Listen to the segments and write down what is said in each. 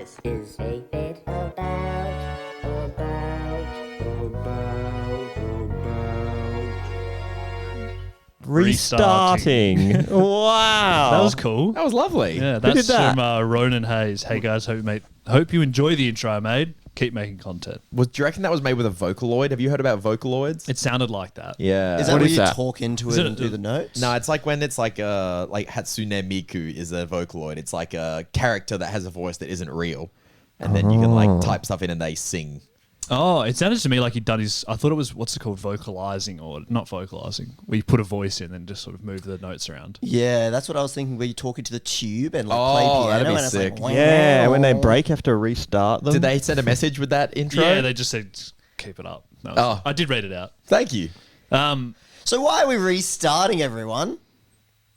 This is a bit about Restarting. Wow. That was cool. That was lovely. Yeah, did that's that? from Ronan Hayes. Hey guys, hope you enjoy the intro I made. Keep making content. Do you reckon that was made with a Vocaloid? Have you heard about Vocaloids? It sounded like that. Yeah. Is that What where is you that? talk into Is it it and do the notes? No, it's like when it's like Hatsune Miku is a Vocaloid. It's like a character that has a voice that isn't real. And then you can like type stuff in and they sing. Oh, it sounded to me like he'd done his. I thought it was what's it called, vocalizing or not vocalizing. Where you put a voice in and just sort of move the notes around. Yeah, that's what I was thinking. Where you talk into the tube and like Oh, play piano, that'd be and it's sick. like, wow. Yeah, when they break, you have to restart them. Did they send a message with that intro? Yeah, they just said "Just keep it up. That was- I did read it out. Thank you. So why are we restarting, everyone?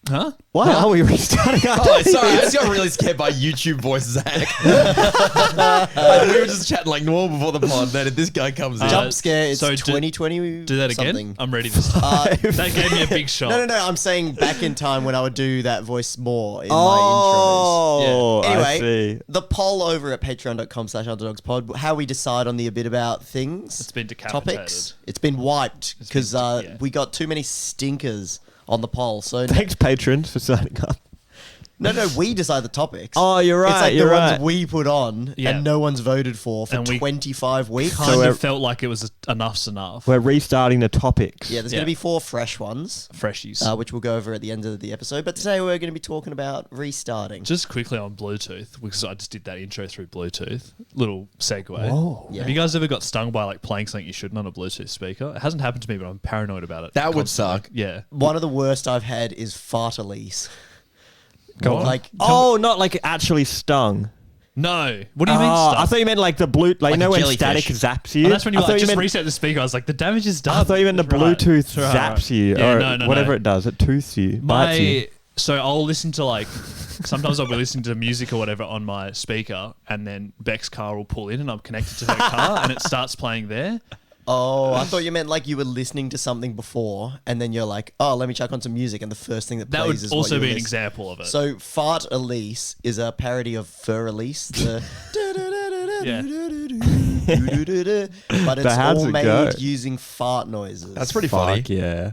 Huh? Why are we restarting? Oh, sorry. I just got really scared by YouTube voice, Zack. Like, we were just chatting like normal before the pod. Then this guy comes in. Jump scare. It's so 2020. Do that again. something. I'm ready to start. That gave me a big shot. No. I'm saying back in time when I would do that voice more in Oh, my intros. I Anyway, see. the poll over at patreon.com/underdogspod, how we decide on the a bit about things. It's been decapitated. Topics. It's been wiped because yeah. we got too many stinkers on the poll. So Thanks, patrons, for signing up. no, we decide the topics. Oh, you're right. It's like you're the right. ones we put on Yeah. and no one's voted for And we 25 weeks. Kind we're- of felt like it was enough's enough. We're restarting the topics. Yeah, there's Yeah. going to be 4 fresh ones, Freshies. which we'll go over at the end of the episode. But today we're going to be talking about restarting. Just quickly on Bluetooth, because I just did that intro through Bluetooth. Little segue. Whoa. Yeah. Have you guys ever got stung by like playing something you shouldn't on a Bluetooth speaker? It hasn't happened to me, but I'm paranoid about it. That would constantly. suck. Yeah. One of the worst I've had is fart Elise. Go on. Like, Oh, not like actually stung. No. What do you mean Oh, stuff? I thought you meant like the blue, like you Like know a when jellyfish. static zaps you. Oh, that's when you I thought like just meant, reset the speaker. I was like, the damage is done. I thought you meant the Right. Bluetooth Right, zaps you, Yeah, or no, whatever it does. It tooths you, bites you. So I'll listen to like, sometimes I'll be listening to music or whatever on my speaker, and then Beck's car will pull in, and I'm connected to her car, and it starts playing there. oh, I thought you meant like you were listening to something before and then you're like, oh, let me chuck on some music. And the first thing that That plays would is also what be you an were example of it. So Fart Elise is a parody of Fur Elise. The but it's how's all it made go? using fart noises. That's pretty funny. Fuck yeah.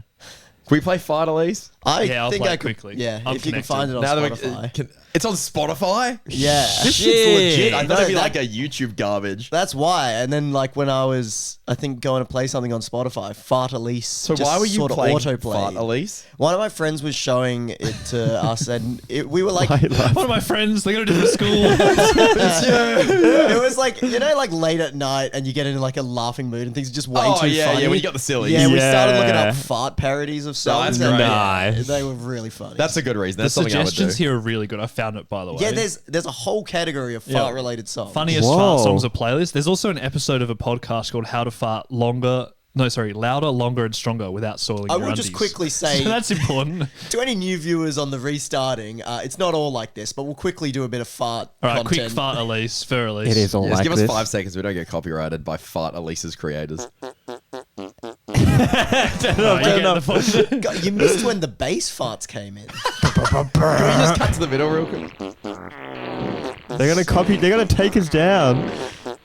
Can we play Fight Elise? I Yeah, I'll think play I it could, quickly. Yeah, I'm if you can connected. find it on Now that Spotify. it's on Spotify? Yeah. This shit's legit. I thought No, it'd be that- like a YouTube garbage. That's why. And then like when I was, I think, going to play something on Spotify, Fart Elise So just why were you sort of playing autoplay. Fight Elise? One of my friends was showing it to us and we were like, I love One of my friends, they go to different school. it was like, you know, like late at night and you get into like a laughing mood and things are just way Oh, too yeah, funny. yeah, when you got the sillies. Yeah, we started looking Yeah. up fart parodies of songs. that's and great. Nice. They were really funny. That's a good reason. The That's something I would do. suggestions here are really good. I found it, by the way. yeah, there's a whole category of fart related songs. Funniest Whoa. fart songs of playlist. There's also an episode of a podcast called How to Fart Louder, Longer, and Stronger without soiling I your will undies. just quickly say So that's important. to any new viewers on the restarting, it's not all like this, but we'll quickly do a bit of fart All right, content. quick fart Elise, Fur Elise. It is all Just like give us this. 5 seconds. We don't get copyrighted by Fart Elise's creators. You get the point. God, you missed when the bass farts came in. Can we just cut to the middle real quick? They're gonna copy. They're gonna take us down.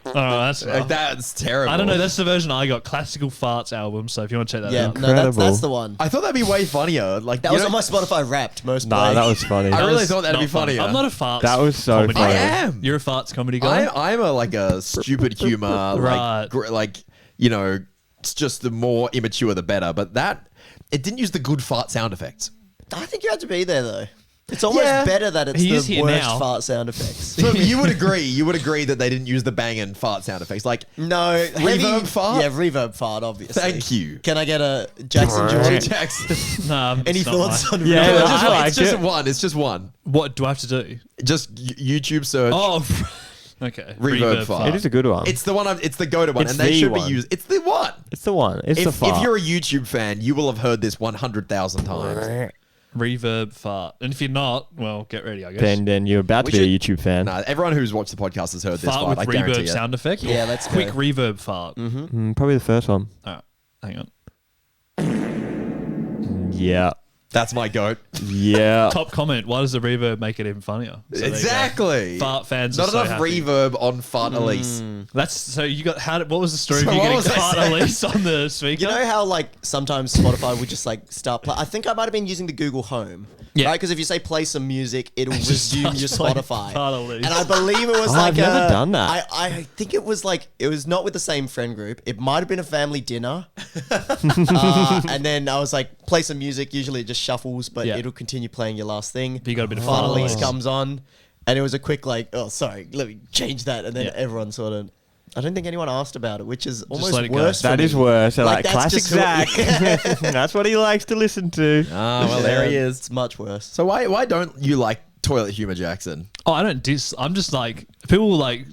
Oh, that's Like, that's terrible. I don't know. That's the version I got. Classical Farts album. So if you want to check that Yeah, out. no, that's Incredible. the one. I thought that'd be way funnier. Like That you was know- on my Spotify Wrapped most Nah, played. that was funny. I That really was thought that'd not be funny. funnier. I'm not a farts. That was so comedy funny. I guy. am. You're a farts comedy guy. I'm a like a stupid humor, Right. like you know, it's just the more immature the better. But that it didn't use the good fart sound effects. I think you had to be there though. It's almost Yeah. better that it's He is the here worst now. fart sound effects. So you would agree that they didn't use the banging fart sound effects. Like No, Reverb fart? Yeah, reverb fart. Obviously. Thank you. Can I get a Jackson Johnny George? Jackson. Nah, Any it's not thoughts mine. on Yeah, reverb? Just I wait, like it's just it. one. It's just one. What do I have to do? Just YouTube search. Oh, okay. Reverb fart. It is a good one. It's the one. It's the go-to one, It's and they the should one. be used. It's the one. It's the one. It's the If fart. you're a YouTube fan, you will have heard this 100,000 times. Reverb fart. And if you're not, well, get ready, I guess. then you're about to We be a YouTube fan. Nah, everyone who's watched the podcast has heard this fart fart. I with guarantee reverb it. sound effect. Yeah, let's go. quick reverb fart. Probably the first one. All right, hang on. Yeah. That's my goat. Yeah. Top comment: why does the reverb make it even funnier? So there you go. Exactly. Fart fans Not are so enough happy. reverb on Fart Elise. That's so you got what was the story So of you what getting was I fart saying? release on the speaker? You know how like sometimes Spotify would just like start play. I think I might have been using the Google Home. Yeah. Right, because if you say play some music, it'll just resume your starts playing Spotify. Fart Elise. And I believe it was Oh, like I've never done that. I think it was like it was not with the same friend group. It might have been a family dinner. And then I was like, play some music. Usually it just shuffles, but Yeah. it'll continue playing your last thing. But you got a bit of Fart Fart Elise Elise. comes on, and it was a quick like, oh sorry, let me change that, and then Yeah. everyone sort of. I don't think anyone asked about it, which is almost let it go. worse. That for is me. worse. They're like, that's classic just who- Zack. That's what he likes to listen to. Ah, well, there he is. It's much worse. So why don't you like toilet humor, Jackson? Oh, I don't diss. I'm just like people like,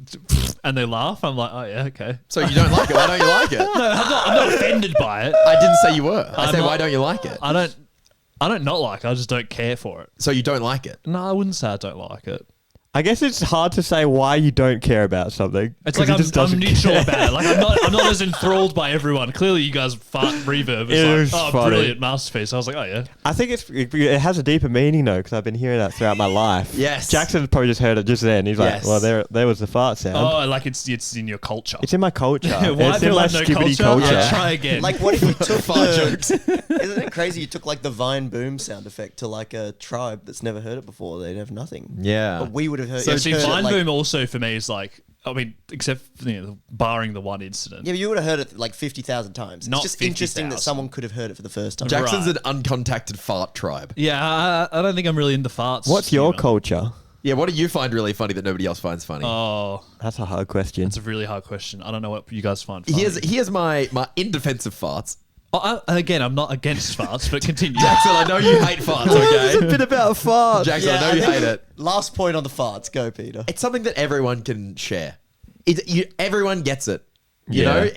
and they laugh. I'm like, oh yeah, okay. So you don't like it? Why don't you like it? No, I'm not offended by it. I didn't say you were. I I'm said, not- why don't you like it? I don't not like it. I just don't care for it. So you don't like it? No, I wouldn't say I don't like it. I guess it's hard to say why you don't care about something. It's 'cause like he just I'm doesn't neutral care. about it. Like I'm not as enthralled by everyone. Clearly, you guys fart reverb. It It's was like, oh, funny. brilliant masterpiece. I was like, oh yeah. I think it has a deeper meaning though, because I've been hearing that throughout my life. Yes. Jackson's probably just heard it just then. He's Yes. like, well, there was the fart sound. Oh, like it's in your culture. It's in my culture. Why It's in people my have no skibbity culture? culture. Yeah, try again. Like, what if you took Fart the, jokes. Isn't it crazy? You took like the Vine boom sound effect to like a tribe that's never heard it before. They'd have nothing. Yeah. But we would have heard. So heard see, it, Vine like- Boom also for me is like, I mean, except barring the one incident. Yeah, but you would have heard it like 50,000 times. Not It's just interesting 50,000. that someone could have heard it for the first time. Jackson's Right. an uncontacted fart tribe. Yeah, I don't think I'm really into farts. What's your humor. culture? Yeah, what do you find really funny that nobody else finds funny? Oh, That's a hard question. it's a really hard question. I don't know what you guys find funny. Here's my in defense of farts. Again, I'm not against farts, but continue. Jackson, I know you hate farts, It's a okay? bit about farts. Jackson, I know I you think- hate it. Last point on the farts. Go, Peter. It's something that everyone can share. Everyone gets it. You Yeah. know,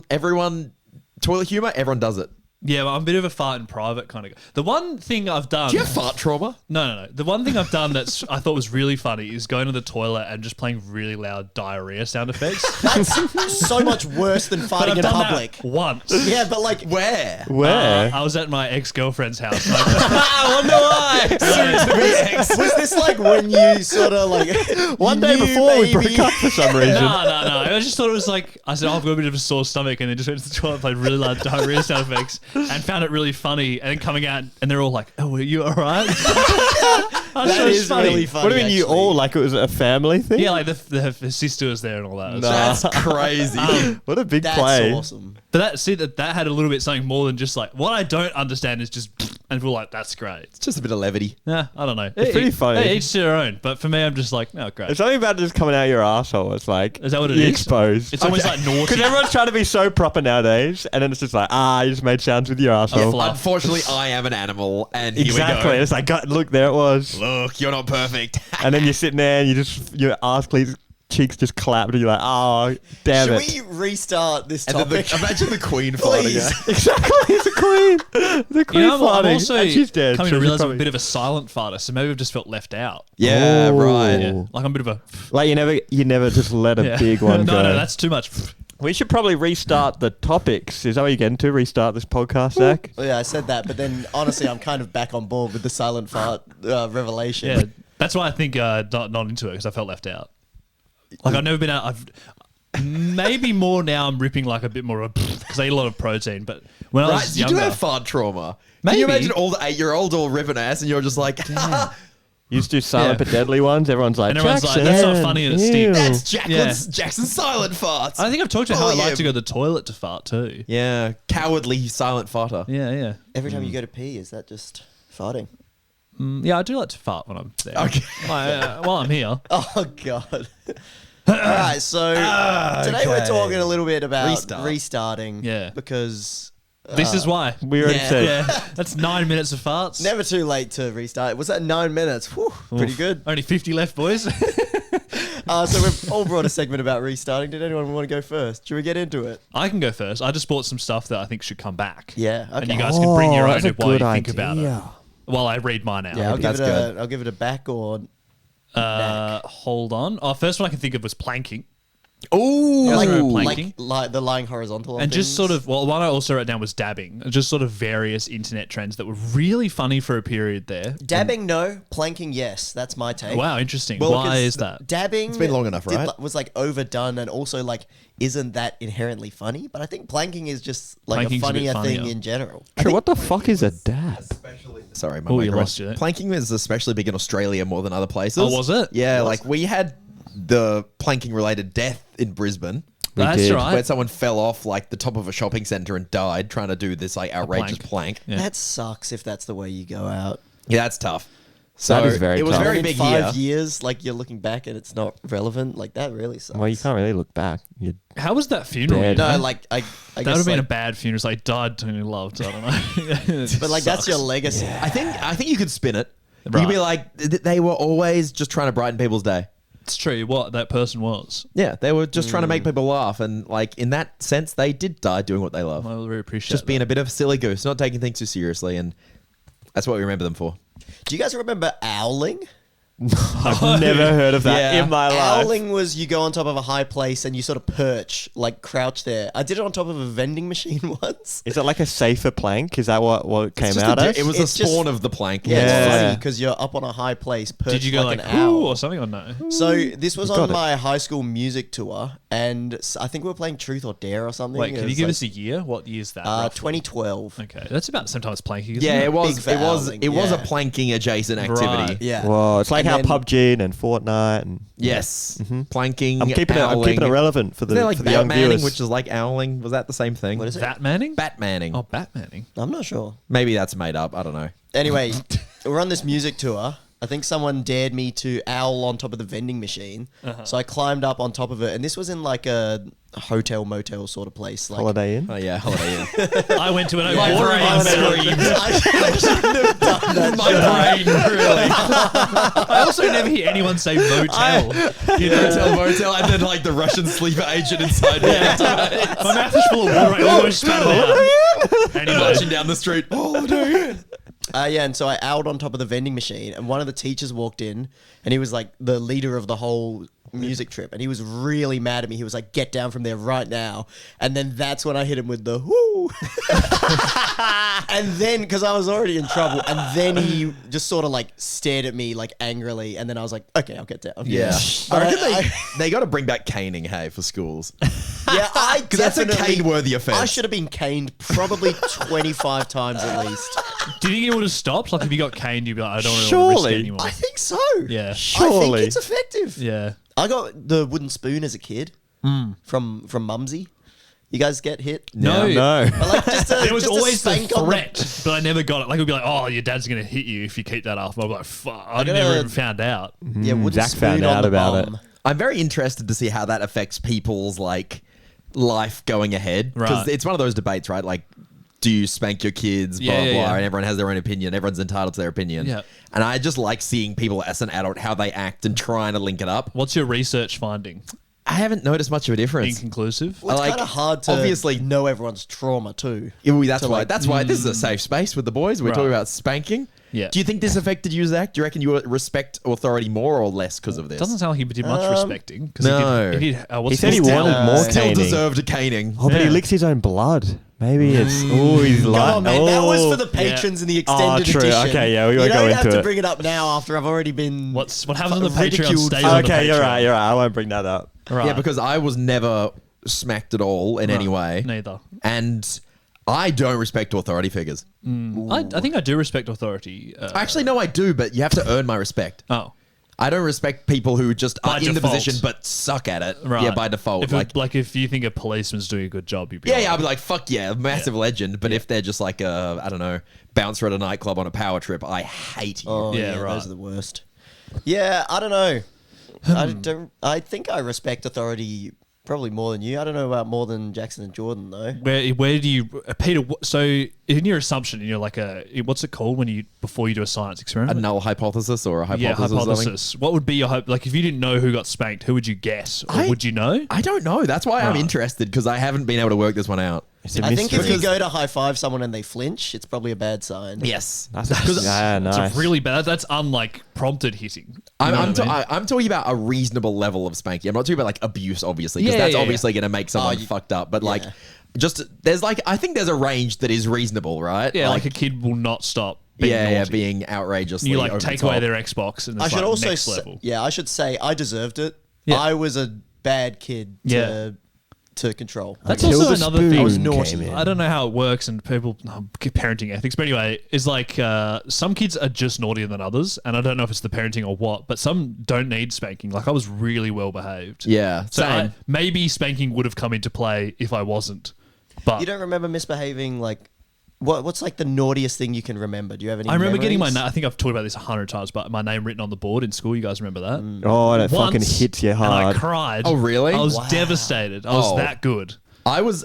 everyone toilet humor, everyone does it. Yeah, but I'm a bit of a fart in private kind of guy. The one thing I've done. Do you have fart trauma? No. The one thing I've done that's I thought was really funny is going to the toilet and just playing really loud diarrhea sound effects. That's so much worse than But farting I've in done public. that once. Yeah, but like, Where? Where? I was at my ex-girlfriend's house. And I wonder why. was this like when you sort of like One you day knew, before we baby? broke up for some reason. No. I just thought it was like I said, oh, I've got a bit of a sore stomach, and then just went to the toilet, played really loud diarrhea sound effects, and found it really funny. And then coming out, and they're all like, "Oh, are you all right?" That is really funny. What do you mean you actually. all, like it was a family thing? Yeah, like the sister was there and all that. That's crazy. What a big That's play. awesome. But that had a little bit something more than just like what I don't understand is just and people are like that's great. It's just a bit of levity. Yeah, I don't know. It's pretty funny. Hey, each to their own. But for me, I'm just like, oh, great. It's something about just coming out your asshole. It's like, Is that what it you're is? exposed. It's almost like naughty. Because everyone's trying to be so proper nowadays, and then it's just like, you just made sounds with your asshole. fluff. Unfortunately, I am an animal, and here Exactly. we go. It's like, God, look, there it was. Look, you're not perfect. And then you're sitting there, and your ass cheeks just clapped, and you're like, oh, damn Should it. we restart this And then topic? imagine the queen Please. farting. Exactly, it's a queen. The queen You know, I'm farting. also And she's dead. coming so to she's realize I'm probably- a bit of a silent farter, so maybe I've just felt left out. Yeah, Oh. right. Yeah, like I'm a bit of a. Like you never just let a Yeah. big one go. No, that's too much. We should probably restart the topics. Is that what you're getting to? Restart this podcast, Zach? Oh, yeah, I said that, but then honestly, I'm kind of back on board with the silent fart revelation. Yeah, that's why I think not into it because I felt left out. Like I've never been out. I've maybe more now. I'm ripping like a bit more because I eat a lot of protein. But when I Right, was you do younger, have fart trauma. Maybe. Can you imagine all the 8-year-olds all ripping ass, and you're just like, You used to do silent Yeah. but deadly ones. Everyone's like, And everyone's like, Jackson, that's not funny and it stinks. ew. that's Jackson's silent farts. I think I've talked about how Oh, I like yeah. to go to the toilet to fart too. Yeah, cowardly silent farter. Yeah. Every time you go to pee, is that just farting? Yeah, I do like to fart when I'm there. Okay. While I'm here. Oh, God. All right, so today we're okay. talking a little bit about Restart. restarting. Yeah. Because This is why. We already Yeah. said. Yeah, that's 9 minutes of farts. never too late to restart. Was that 9 minutes? Whew, pretty good. Only 50 left, boys. So we've all brought a segment about restarting. Did anyone want to go first? Should we get into it? I can go first. I just bought some stuff that I think should come back. Yeah, And okay. you guys can bring your own that's a while you good think about it. idea. While I read mine out. Yeah, that's good. I'll give it a back or Hold on. Oh, first one I can think of was planking. Oh, Yeah, like, planking. the lying horizontal. On And just things. sort of, well, one I also wrote down was dabbing. Just sort of various internet trends that were really funny for a period there. dabbing, no. Planking, yes. That's my take. Wow, interesting. Well, Why because is that? Dabbing. It's been long enough, right? Was like overdone, and also like isn't that inherently funny? But I think planking is just like Planking's a a bit funnier thing funnier. in general. True, what the fuck is a dab? Sorry, my Oh, mic you went. lost it. Planking is especially big in Australia more than other places. Oh, was it? Yeah, like we had the planking related death in Brisbane. That's did. right. Where someone fell off like the top of a shopping centre and died trying to do this like outrageous plank. Yeah. That sucks if that's the way you go out. Yeah, that's tough. So That is very it was tough. very And in big 5 here. years, like you're looking back and it's not relevant. Like that really sucks. Well, you can't really look back. You How was that funeral? Dead. you know? No, like I that would guess have been like, a bad funeral. It's like died to whom he loved. I don't know. but like that's your legacy. I think you could spin it. You Right. could be like, they were always just trying to brighten people's day. It's true. What that person was. Yeah, they were just trying to make people laugh, and like in that sense, they did die doing what they love. I really appreciate Just being a bit of a silly goose, not taking things too seriously, and that's what we remember them for. Do you guys remember owling? I've never heard of that Yeah. in my life. Owling was you go on top of a high place and you sort of perch, like crouch there. I did it on top of a vending machine once. Is it like a safer plank? Is that what it came It's just out a, as? it was It's a just- spawn of the plank. Yeah, it's Yeah. funny because you're up on a high place, perched Did you go like, like an owl. ooh or something or no? So this was got on it. my high school music tour, and I think we were playing Truth or Dare or something. Wait, It can you was give like, us a year? What year is that? roughly? 2012. Okay, that's about the same time as planking. Isn't Yeah, it? it was. Big for It was. owling, It was a yeah. planking adjacent activity. Right. Yeah. Whoa, it's like And how then- PUBG and Fortnite and Yes, planking. I'm keeping owling. it relevant for Isn't there the like for the young Batmaning, viewers. which is like owling? Was that the same thing? What is it? Batmaning? Batmaning. Oh, Batmaning. I'm not sure. Maybe that's made up. I don't know. Anyway, we're on this music tour. I think someone dared me to owl on top of the vending machine. So I climbed up on top of it. And this was in like a hotel motel sort of place. Like, Holiday Inn. Oh yeah, Holiday Inn. I went to an My open brain screamed. I shouldn't have done that. My brain really. I also never hear anyone say motel. You know, Hotel motel, and then like the Russian sleeper agent inside. Yeah, my mouth is full of water. I almost spat it out. Anyway, marching down the street. Holiday Inn. Yeah, and so I owled on top of the vending machine, and one of the teachers walked in, and he was like the leader of the whole music trip, and he was really mad at me. He was like, "Get down from there right now!" And then that's when I hit him with the whoo. And then, because I was already in trouble, and then he just sort of like stared at me like angrily, and then I was like, "Okay, I'll get down." Yeah, But I reckon they got to bring back caning, hey, for schools. yeah, I Because that's a definitely- cane-worthy offence. I should have been caned probably 25 times at least. do you think it would have stopped? Like, if you got caned, you'd be like, I don't want to risk Surely. it anymore. I think so. Yeah. I Surely. think it's effective. Yeah. I got the wooden spoon as a kid from Mumsy. You guys get hit? No. No. But like just a, There was just a always the spank on threat, but I never got it. Like, it would be like, oh, your dad's going to hit you if you keep that up. I'd be like, fuck. I gotta- never even found out. Yeah, wooden Zach spoon found on out the about bum. it. I'm very interested to see how that affects people's like life going ahead, because Right. it's one of those debates, right? Like, do you spank your kids? Blah Yeah, blah, yeah, blah, yeah. and everyone has their own opinion. Everyone's entitled to their opinion. Yeah. And I just like seeing people as an adult how they act and trying to link it up. What's your research finding? I haven't noticed much of a difference. Inconclusive? Well, it's like, kind of hard to obviously- know everyone's trauma too. Yeah, well, that's to, why. like, That's why this is a safe space with the boys. We're Right. talking about spanking. Yeah. Do you think this affected you, Zach? Do you reckon you respect authority more or less because of this? Doesn't sound like he did much respecting. 'Cause no. He did, He said he wanted more Still caning. deserved a caning. Oh, but he Yeah. licks his own blood. Maybe it's he's Come like on, man. That was for the patrons in the extended true. edition. Okay, yeah, we you won't go don't have into to it. bring it up now after I've already been. What happens on the Patreon ridiculed stays for- on the Okay, you're Patreon. right. You're right. I won't bring that up. Right. Yeah, because I was never smacked at all in any way. Neither. And I don't respect authority figures. I think I do respect authority. Actually, no, I do, but you have to earn my respect. Oh. I don't respect people who just By are in the default. position but suck at it. Right. Yeah, by default. Like if you think a policeman's doing a good job, you'd be yeah, I'll be like, fuck yeah, massive legend. But if they're just like a, I don't know, bouncer at a nightclub on a power trip, I hate you. Oh, Yeah, yeah, right. those are the worst. Yeah, I don't know. I don't. I think I respect authority probably more than you. I don't know about more than Jackson and Jordan though. Where do you, Peter? So in your assumption, you're like what's it called when you before you do a science A experiment? null hypothesis or a hypothesis. Yeah, Or something. hypothesis. What would be your hope? Like, if you didn't know who got spanked, who would you guess, or I- would you know? I don't know. That's why I'm Right. interested, because I haven't been able to work this one out. It's a I think if mystery. you go to high five someone and they flinch, it's probably a bad sign. Yes. Yeah, It's nice. a really bad. That's unlike prompted hitting. You I'm, know I'm, what ta- I mean? I'm talking about a reasonable level of spanking. I'm not talking about like abuse, obviously, because Yeah, that's yeah, obviously going to make someone fucked up. But like, yeah. just there's like, I think there's a range that is reasonable, right? Yeah, like a kid will not stop being yeah, naughty. being outrageously. You like over the take away top. their Xbox and it's I should like also next say, level. I should say I deserved it. Yeah. I was a bad kid to control. That's Until also the another thing. spoon I was naughty. came in. I don't know how it works and people parenting ethics, but anyway, is like some kids are just naughtier than others, and I don't know if it's the parenting or what, but some don't need spanking. Like I was really well behaved. Yeah, So same. maybe spanking would have come into play if I wasn't. But You don't remember misbehaving? Like, what's like the naughtiest thing you can remember? Do you have any? I remember getting my memories? name. I think I've talked about this 100 times, but my name written on the board in school. You guys remember that? Oh, and it fucking Once, hits you And I hard. cried. Oh, really? I was Wow. devastated. I was Oh. that good. I was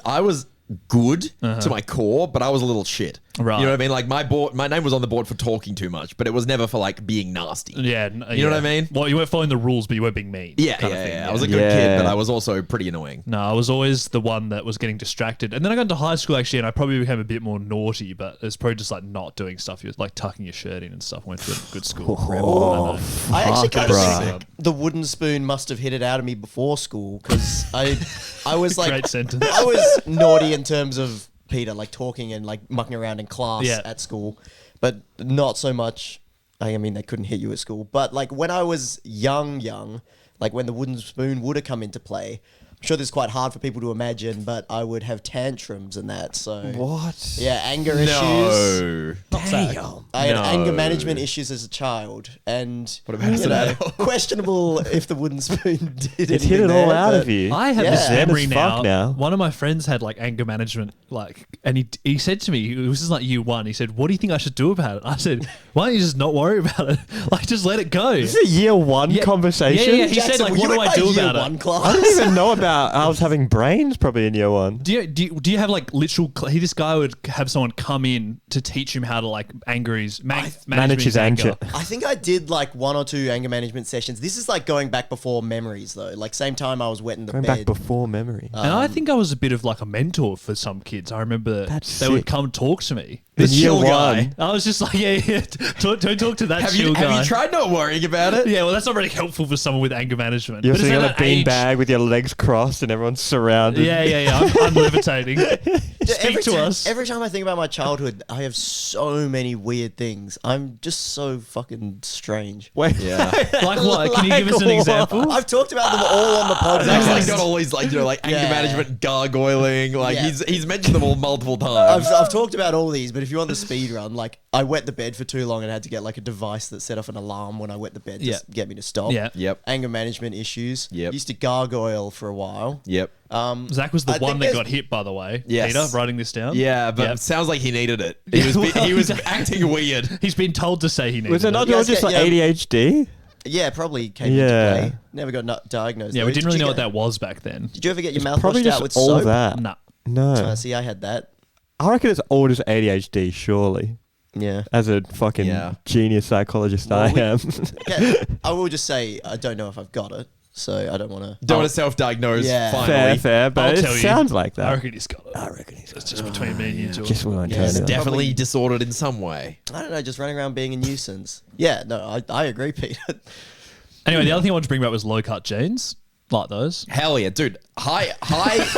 good to my core, but I was a little shit. Right. You know what I mean? Like my name was on the board for talking too much, but it was never for like being nasty. Yeah. You know what I mean? Well, you weren't following the rules, but you weren't being mean. Yeah, kind yeah, of thing, yeah. I was a good Yeah. kid, but I was also pretty annoying. No, I was always the one that was getting distracted. And then I got into high school actually, and I probably became a bit more naughty, but it's probably just like not doing stuff. You're like tucking your shirt in and stuff. I went to a good school. Oh, I actually fuck, kind of bruh. think the wooden spoon must have hit it out of me before school because I was like Great sentence. I was naughty in terms of Peter, like talking and like mucking around in class Yeah. at school, but not so much. I mean, they couldn't hit you at school, but like when I was young, like when the wooden spoon would have come into play, I'm sure this is quite hard for people to imagine, but I would have tantrums and that. So What? yeah, anger issues. No. Damn. I had No. anger management issues as a child, and What about you know, that? questionable if the wooden spoon did It hit it all out of you. I have Yeah. this Zen memory as fuck now. One of my friends had like anger management, like, and he said to me, this is like year one. He said, "What do you think I should do about it?" I said, "Why don't you just not worry about it? Like, just let it go." This is a year one conversation. Yeah, yeah. He said, like, were "What you do in I do my year about one it?" class? I don't even know about. I was having brains probably in year one. Do you have like literal? This guy would have someone come in to teach him how to like manage his anger. I think I did like one or two anger management sessions. This is like going back before memories though. Like same time I was wetting the Going bed. back before memory. And I think I was a bit of like a mentor for some kids. I remember That's they would sick. come talk to me. In year chill guy. one. I was just like, yeah. Don't talk to that Have chill you guy. tried not worrying about it? Yeah, well, that's not really helpful for someone with anger management. You're But it's sitting on at a that age- beanbag with your legs crossed and everyone's surrounded. Yeah. I'm levitating. Speak to us. Every time I think about my childhood, I have so many weird things. I'm just so fucking strange. Wait. Yeah. Like what? Can you give us an Like example? I've talked about them all on the Zach's podcast. like got all these like like anger Yeah. management, gargoyling. Like Yeah. he's mentioned them all multiple times. I've talked about all these, but if you want the speed run, like I wet the bed for too long and had to get like a device that set off an alarm when I wet the bed to Yeah. get me to stop. Yeah. Yep. Anger management issues. Yep. Used to gargoyle for a while. Yep. Zach was the I one think that there's- got hit, by the way. Yes. Peter, writing this down. Yeah, but Yep. it sounds like he needed it. He was acting weird. He's been told to say he needed Was it it. not You all guys just get- like yeah. ADHD? Yeah, probably came Yeah. into play. Never got diagnosed. Yeah, though. we didn't Did really you know what get- that was back then. Did you ever get your mouth Probably washed out just with all soap? that. Nah. No. See, I had that. I reckon it's all just ADHD, surely. Yeah. As a fucking Yeah. genius psychologist I we- am. Okay, I will just say I don't know if I've got it, so I don't want to. Don't want to self-diagnose. Yeah. Finally, fair, but I'll it tell you. sounds like I that. reckon he's got it. I reckon he's It's just between me and you two. Just won't Yeah, turn it's it. definitely Probably- disordered in some way. I don't know, just running around being a nuisance. Yeah, no, I agree, Peter. Anyway, the other thing I wanted to bring up was low cut jeans. Like those. Hell yeah, dude. High waisted.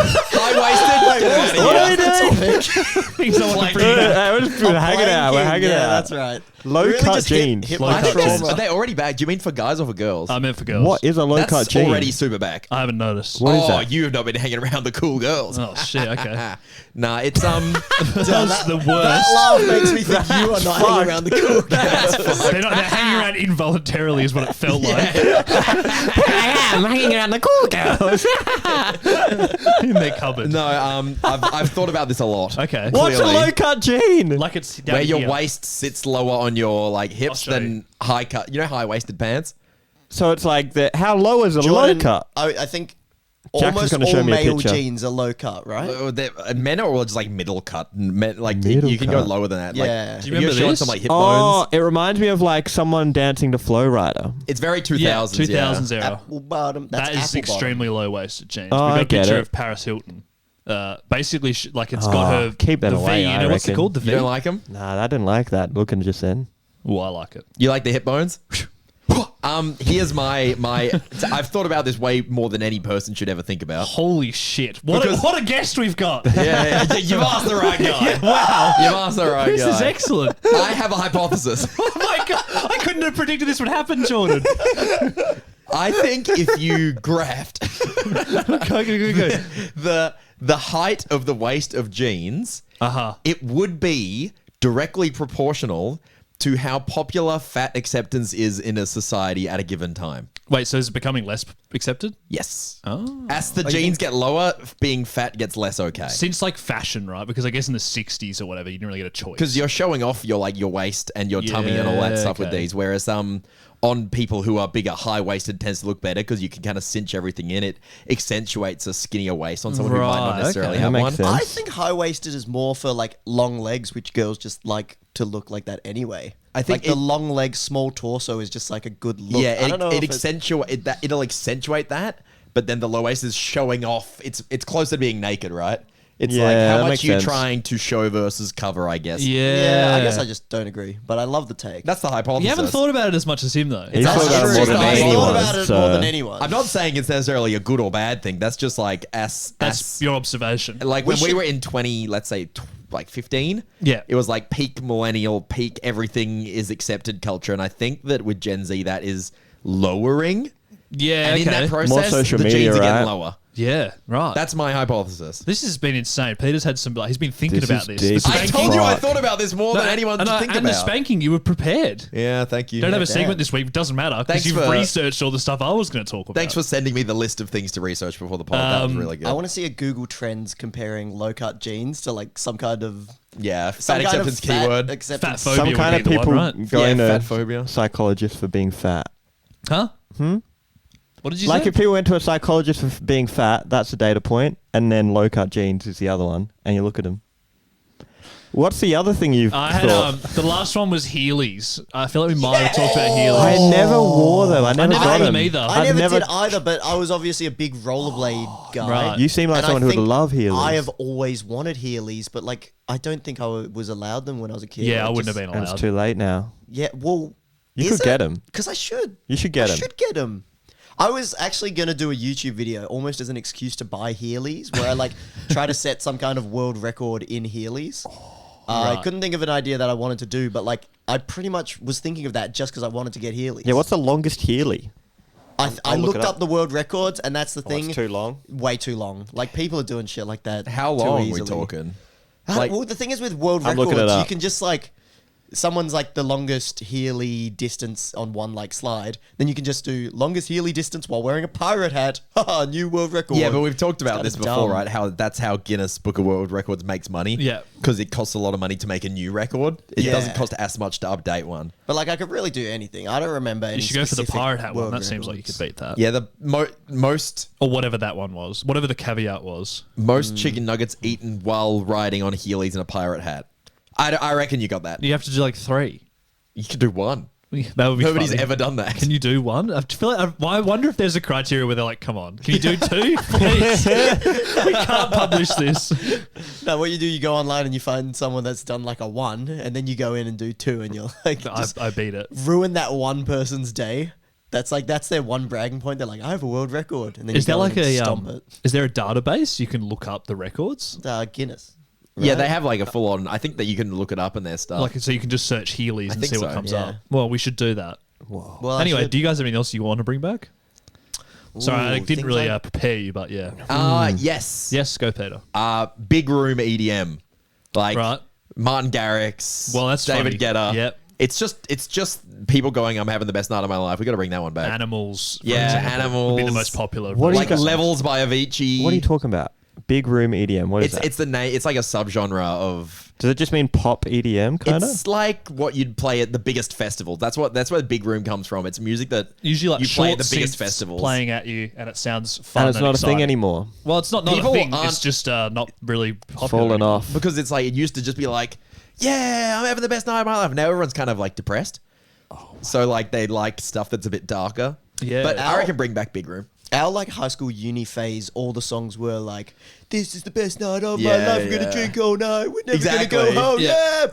What are we doing? Things I want Like- to bring back. We're just hanging out. We're hanging yeah, out. that's right. Low Really cut just hit- jeans. hit Low my cut trauma. jeans. Are they already back? Do you mean for guys or for girls? I meant for girls. What is a low That's cut jean? already super back. I haven't noticed. What is Oh, that? you have not been hanging around the cool girls. Oh shit. Okay. Nah, it's That's the That worst. laugh makes me think you are not hanging around the cool guys. They're hanging around involuntarily, is what it felt like I am hanging around the cool girls. in their cupboard. no. I've thought about this a lot. Okay. What's a Clearly. low cut jean? Like it's down Where your here. waist sits lower on your like hips show than high cut. You know, high waisted pants. So it's like how low is a Jordan, low cut? I think Jack's almost gonna all show me a male picture. jeans are low cut, right? Men are all just like middle cut. Like Middle you can go cut. lower than that. Yeah. Like, Do you if you're remember showing this? some like hip Oh, bones. it reminds me of like someone dancing to Flow Rider. It's very 2000s. Yeah, 2000s era. Apple bottom. That's That is apple bottom. extremely low waisted jeans. Oh, We've got I a get picture it. of Paris Hilton. Basically, like it's got her keep that the away, V. You I know what's it reckon. called? The V. You don't like them? Nah, I didn't like that looking just then. Oh, I like it. You like the hip bones? Here's my. I've thought about this way more than any person should ever think about. Holy shit! What a guest we've got. Yeah, you've asked the right guy. Wow. You've asked the right This guy. is excellent. I have a hypothesis. Oh my god! I couldn't have predicted this would happen, Jordan. I think if you graphed Go. the height of the waist of jeans, it would be directly proportional to how popular fat acceptance is in a society at a given time. Wait, so is it becoming less accepted? Yes. Oh. As the jeans get lower, being fat gets less okay. Since like fashion, right? Because I guess in the 60s or whatever, you didn't really get a choice. Because you're showing off your waist and your tummy and all that stuff with okay. these, whereas on people who are bigger, high-waisted tends to look better because you can kind of cinch everything in. It accentuates a skinnier waist on someone who might not Right, necessarily okay. have That one. makes sense. I think high-waisted is more for like long legs, which girls just like to look like that anyway. I think like the long leg, small torso is just like a good look. Yeah, I don't know if it'll accentuate that, but then the low waist is showing off. It's closer to being naked, right? It's Yeah, like that how much makes you're sense. trying to show versus cover, I guess. yeah. I guess I just don't agree, but I love the take. That's the hypothesis. You haven't thought about it as much as him, though. He's That's thought about it true. more than I've anyone. thought about it so- more than anyone. I'm not saying it's necessarily a good or bad thing. That's just like That's your observation. like when we were in 15. Yeah. it was like peak millennial, peak everything is accepted culture, and I think that with Gen Z that is lowering. Yeah, And in okay. that process, More social the media, jeans are getting right? lower. Yeah, right. That's my hypothesis. This has been insane. Peter's had some. He's been thinking This about is this. deep. The I spanking- told you I Fuck. thought about this more No, than anyone and, should think and about. the spanking, you were prepared. Yeah, thank you. Don't have a damn. segment this week. Doesn't matter because Thanks you've for- researched all the stuff I was going to talk about. Thanks for sending me the list of things to research before the pod. That was really good. I want to see a Google Trends comparing low cut jeans to like some kind of yeah, some fat kind acceptance of fat keyword. acceptance. Fat Some Phobia kind would of be the people one, right? going Yeah, to fat phobia. psychologists for being fat. Huh? What did you Like say? if people went to a psychologist for being fat, that's a data point, and then low cut jeans is the other one, and you look at them. What's the other thing you've I had thought? the last one was Heelys. I feel like we might have talked about Heelys. I never wore them. I never never got had them them either. I I've never did either, but I was obviously a big rollerblade guy. Right. You seem like And I someone who would think love Heelys. I have always wanted Heelys, but like I don't think I was allowed them when I was a kid. Yeah, I Like, wouldn't just- have been and allowed. it's too late now. Yeah, well, You could get 'em. because I should. You should get I 'em. should get them. I was actually gonna do a YouTube video almost as an excuse to buy Heelys, where I like try to set some kind of world record in Heelys. I Right. couldn't think of an idea that I wanted to do, but like I pretty much was thinking of that just because I wanted to get Heelys. Yeah, what's the longest Heely? I I'll look looked it up up. the world records, and that's the Oh, thing. it's too long. Way too long. Like people are doing shit like that. How too long are we easily. talking? Well, the thing is with world I'm looking it records, you up. can just like someone's like the longest Healy distance on one like slide, then you can just do longest Healy distance while wearing a pirate hat. Haha, new world record. Yeah, but we've talked about It's this kinda before, dumb. right? How that's how Guinness Book of World Records makes money. Yeah. Because it costs a lot of money to make a new record. It Yeah. doesn't cost as much to update one. But like I could really do anything. I don't remember any You should go for the specific pirate hat one. world That seems like you records. could beat that. Yeah, the most Or whatever that one was. Whatever the caveat was. chicken nuggets eaten while riding on Heelys in a pirate hat. I reckon you got that. You have to do like 3. You could do one. That would be Nobody's funny. ever done that. Can you do one? I feel like I wonder if there's a criteria where they're like, "Come on, can you do 2? Please, we can't publish this." No, what you do, you go online and you find someone that's done like a 1, and then you go in and do 2, and you're like, just I beat it. ruin that one person's day. That's their one bragging point. They're like, I have a world record, and then Is you there go like in and a stomp it. is there a database you can look up the records? Guinness. Yeah, right? they have like a full on. I think that you can look it up in their stuff. Like so you can just search Heelys and think see what so, comes yeah. up. Well, we should do that. Well, I Anyway, should- do you guys have anything else you want to bring back? Sorry, I Ooh, didn't things really like- prepare you, but yeah. Yes. Yes, go Peter. Big room EDM. Like Right. Martin Garrix. Well, that's David funny. Guetta. Yep. It's just people going, I'm having the best night of my life. We got to bring that one back. Animals. for Yeah, example, would be the Animals. most popular. What do you Like got- Levels by Avicii. What are you talking about? Big room EDM. What is that? It's the name. It's like a subgenre of. Does it just mean pop EDM kind of? It's like what you'd play at the biggest festivals. That's where big room comes from. It's music that Usually like you play at short the biggest synths festivals. playing at you, and it sounds fun. And it's not a thing exciting. anymore. Well, it's not a People thing. aren't- It's just not really popular. Fallen anymore. off. because it's like it used to just be like, yeah, I'm having the best night of my life. Now everyone's kind of like depressed. So like they like stuff that's a bit darker. Yeah. But I reckon bring back big room. our like high school uni phase, all the songs were like, "This is the best night of my life. We're gonna drink all night. We're never gonna go home." Yeah.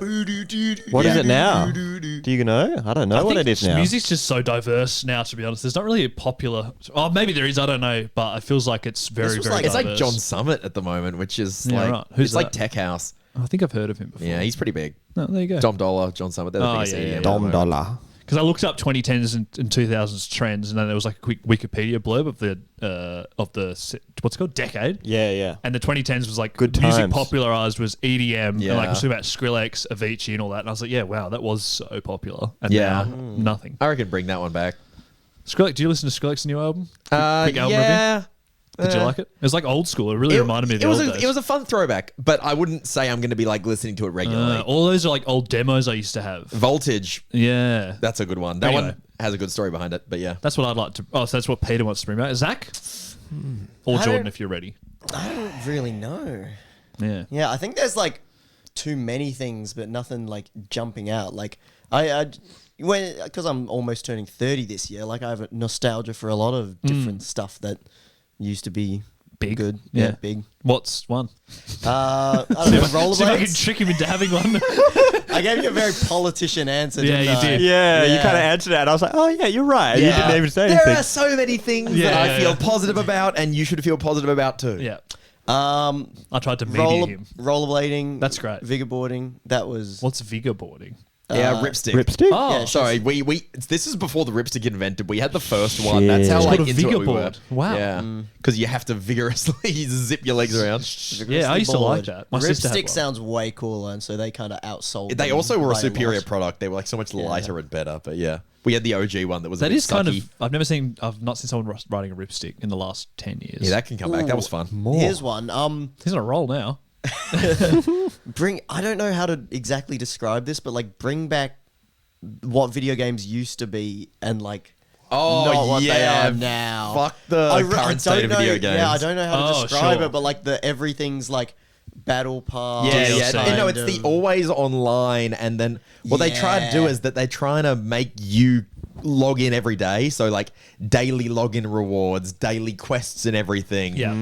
What is it now? Do you know? I don't know what it is now. Music's just so diverse now, to be honest. There's not really a popular... Oh, maybe there is, I don't know. But it feels like it's very, very It's diverse. like John Summit at the moment, which is Yeah, like right. Who's it's like that? Tech House. I think I've heard of him before. Yeah, he's pretty big. No, there you go. Dom Dollar, John Summit. They're the Oh, biggest yeah, EDM yeah. at the Dom moment. Dollar. Because I looked up 2010s and 2000s trends, and then there was like a quick Wikipedia blurb of the what's it called, decade. Yeah, yeah. And the 2010s was like Good music times. popularized was EDM, Yeah. and like I was talking about Skrillex, Avicii, and all that. And I was like, yeah, wow, that was so popular. And Yeah. now nothing. I reckon bring that one back. Skrillex, do you listen to Skrillex's new album? Quick album review? Yeah. Did you like it? It was like old school. It really reminded me of the old days. It was a fun throwback, but I wouldn't say I'm going to be like listening to it regularly. All those are like old demos I used to have. Voltage, Yeah. that's a good one. That Anyway. one has a good story behind it, but yeah. That's what I'd like to... Oh, so that's what Peter wants to bring back. Zach? Or I Jordan, don't- if you're ready. I don't really know. Yeah. Yeah, I think there's like too many things, but nothing like jumping out. Like because I'm almost turning 30 this year. Like I have a nostalgia for a lot of different stuff that used to be Big. good. Yeah. Yeah, big. What's one? I don't know, See if I can rollerblades. trick him into having one. I gave you a very politician answer. Yeah, didn't you I? did. Yeah, you Yeah. kind of answered that. I was like, oh, yeah, you're right. You Yeah. didn't even say There anything. are so many things Yeah, that I yeah, feel yeah. positive about, and you should feel positive about too. Yeah. I tried to media him. Rollerblading. That's great. Vigor boarding. That was. What's vigor boarding? Yeah, Ripstick. Ripstick? Oh, Yeah, Sorry, we this is before the Ripstick invented. We had the first one. Shit. That's how It's like called a into it vigor we were. board. Wow. Yeah, because you have to vigorously zip your legs around. Yeah, I used to like board. that. My sister had Ripstick one. sounds way cooler, and so they kind of outsold. They them also were a by superior lot. product. They were like so much lighter and better. But yeah, we had the OG one that was a That bit is kind sucky. of... I've not seen someone riding a ripstick in the last 10 years. Yeah, that can come back. That was fun. Here's one. He's on a roll now. I don't know how to exactly describe this, but like bring back what video games used to be and like not what they are now. Fuck the current state of know, video games. Yeah, I don't know how to Oh, describe sure. it, but like everything's like battle pass. Yeah, DLC. yeah. No, it's the always online, and then what they try to do Yeah. is that they're trying to make you log in every day. So like daily login rewards, daily quests, and everything. Yeah.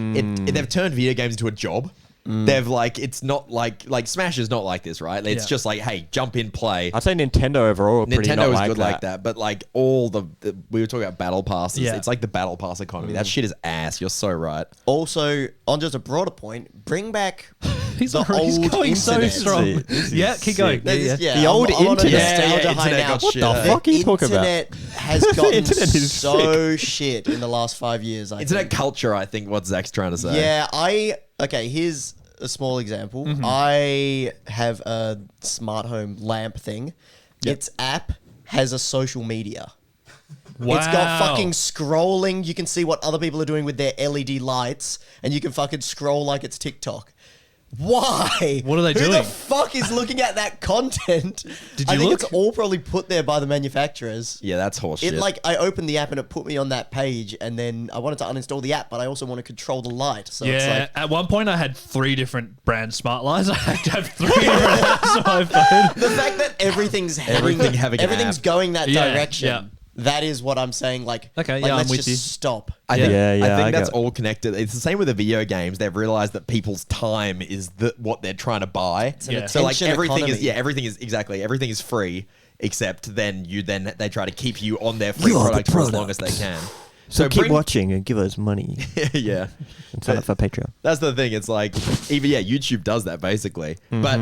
They've turned video games into a job. They've like it's not like Smash is not like this, right? It's Yeah. just like, hey, jump in, play. I'd say Nintendo overall are pretty Nintendo not is like good that. like that, but like all the we were talking about battle passes. Yeah. It's like the battle pass economy. That shit is ass. You're so right. Also, on just a broader point, bring back He's the old going so internet. strong. This is Yeah, keep going. sick. Yeah, The old I'm on a internet. nostalgia Yeah, high internet now. got shit. What the fuck are you talking about? Internet has gotten Internet is so shit in the last 5 years. I Internet think. culture, I think, what Zach's trying to say. Yeah, okay, here's a small example. I have a smart home lamp thing. Its app has a social media. Wow. It's got fucking scrolling. You can see what other people are doing with their LED lights, and you can fucking scroll like it's TikTok. Why? What are they Who doing? the fuck is looking at that content? Did I you think look? it's all probably put there by the manufacturers. Yeah, that's horseshit. It like I opened the app and it put me on that page, and then I wanted to uninstall the app, but I also want to control the light. So it's Yeah, like at one point I had 3 different brand smart lights. I had to have 3 different apps on my phone. the fact that everything's Everything having an everything's app. going that Yeah, direction. yeah. That is what I'm saying. Like, Okay, like, yeah, I'm let's with just you. stop. I Yeah. think, Yeah, I yeah, think I that's get- all connected. It's the same with the video games. They've realized that people's time is what they're trying to buy. an So like attention everything economy. everything is free, except then they try to keep you on their free You're the product for as long as product. they can. So keep bring- watching and give us money yeah. and sign up for Patreon. That's the thing. It's like even YouTube does that basically, but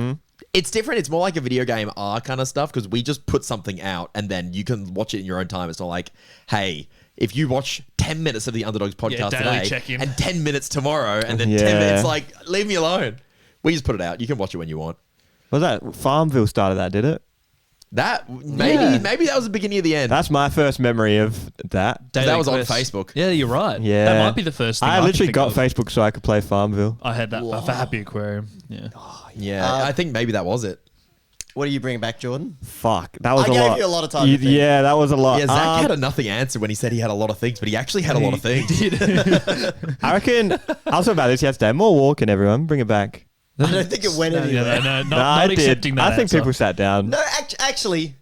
it's different. It's more like a video game R kind of stuff because we just put something out and then you can watch it in your own time. It's not like, hey, if you watch 10 minutes of the Underdogs podcast daily today check-in. and 10 minutes tomorrow and then Yeah. 10 minutes, like leave me alone. We just put it out. You can watch it when you want. Was that Farmville started that, did it? That maybe that was the beginning of the end. That's my first memory of that. That was on Quest. Facebook. Yeah, you're right. Yeah. That might be the first thing I can literally think got of. Facebook so I could play Farmville. I had that for Happy Aquarium. Yeah. Yeah, I think maybe that was it. What are you bringing back, Jordan? Fuck, that was I a gave lot. you a lot of time to think. Yeah, that was a lot. Yeah, Zach had a nothing answer when he said he had a lot of things, but he actually had a lot of things. I reckon. Also about this yesterday. More walking, everyone. Bring it back. I don't think it went anywhere. No, Nah, I not did. accepting that I think answer. people sat down. No, actually,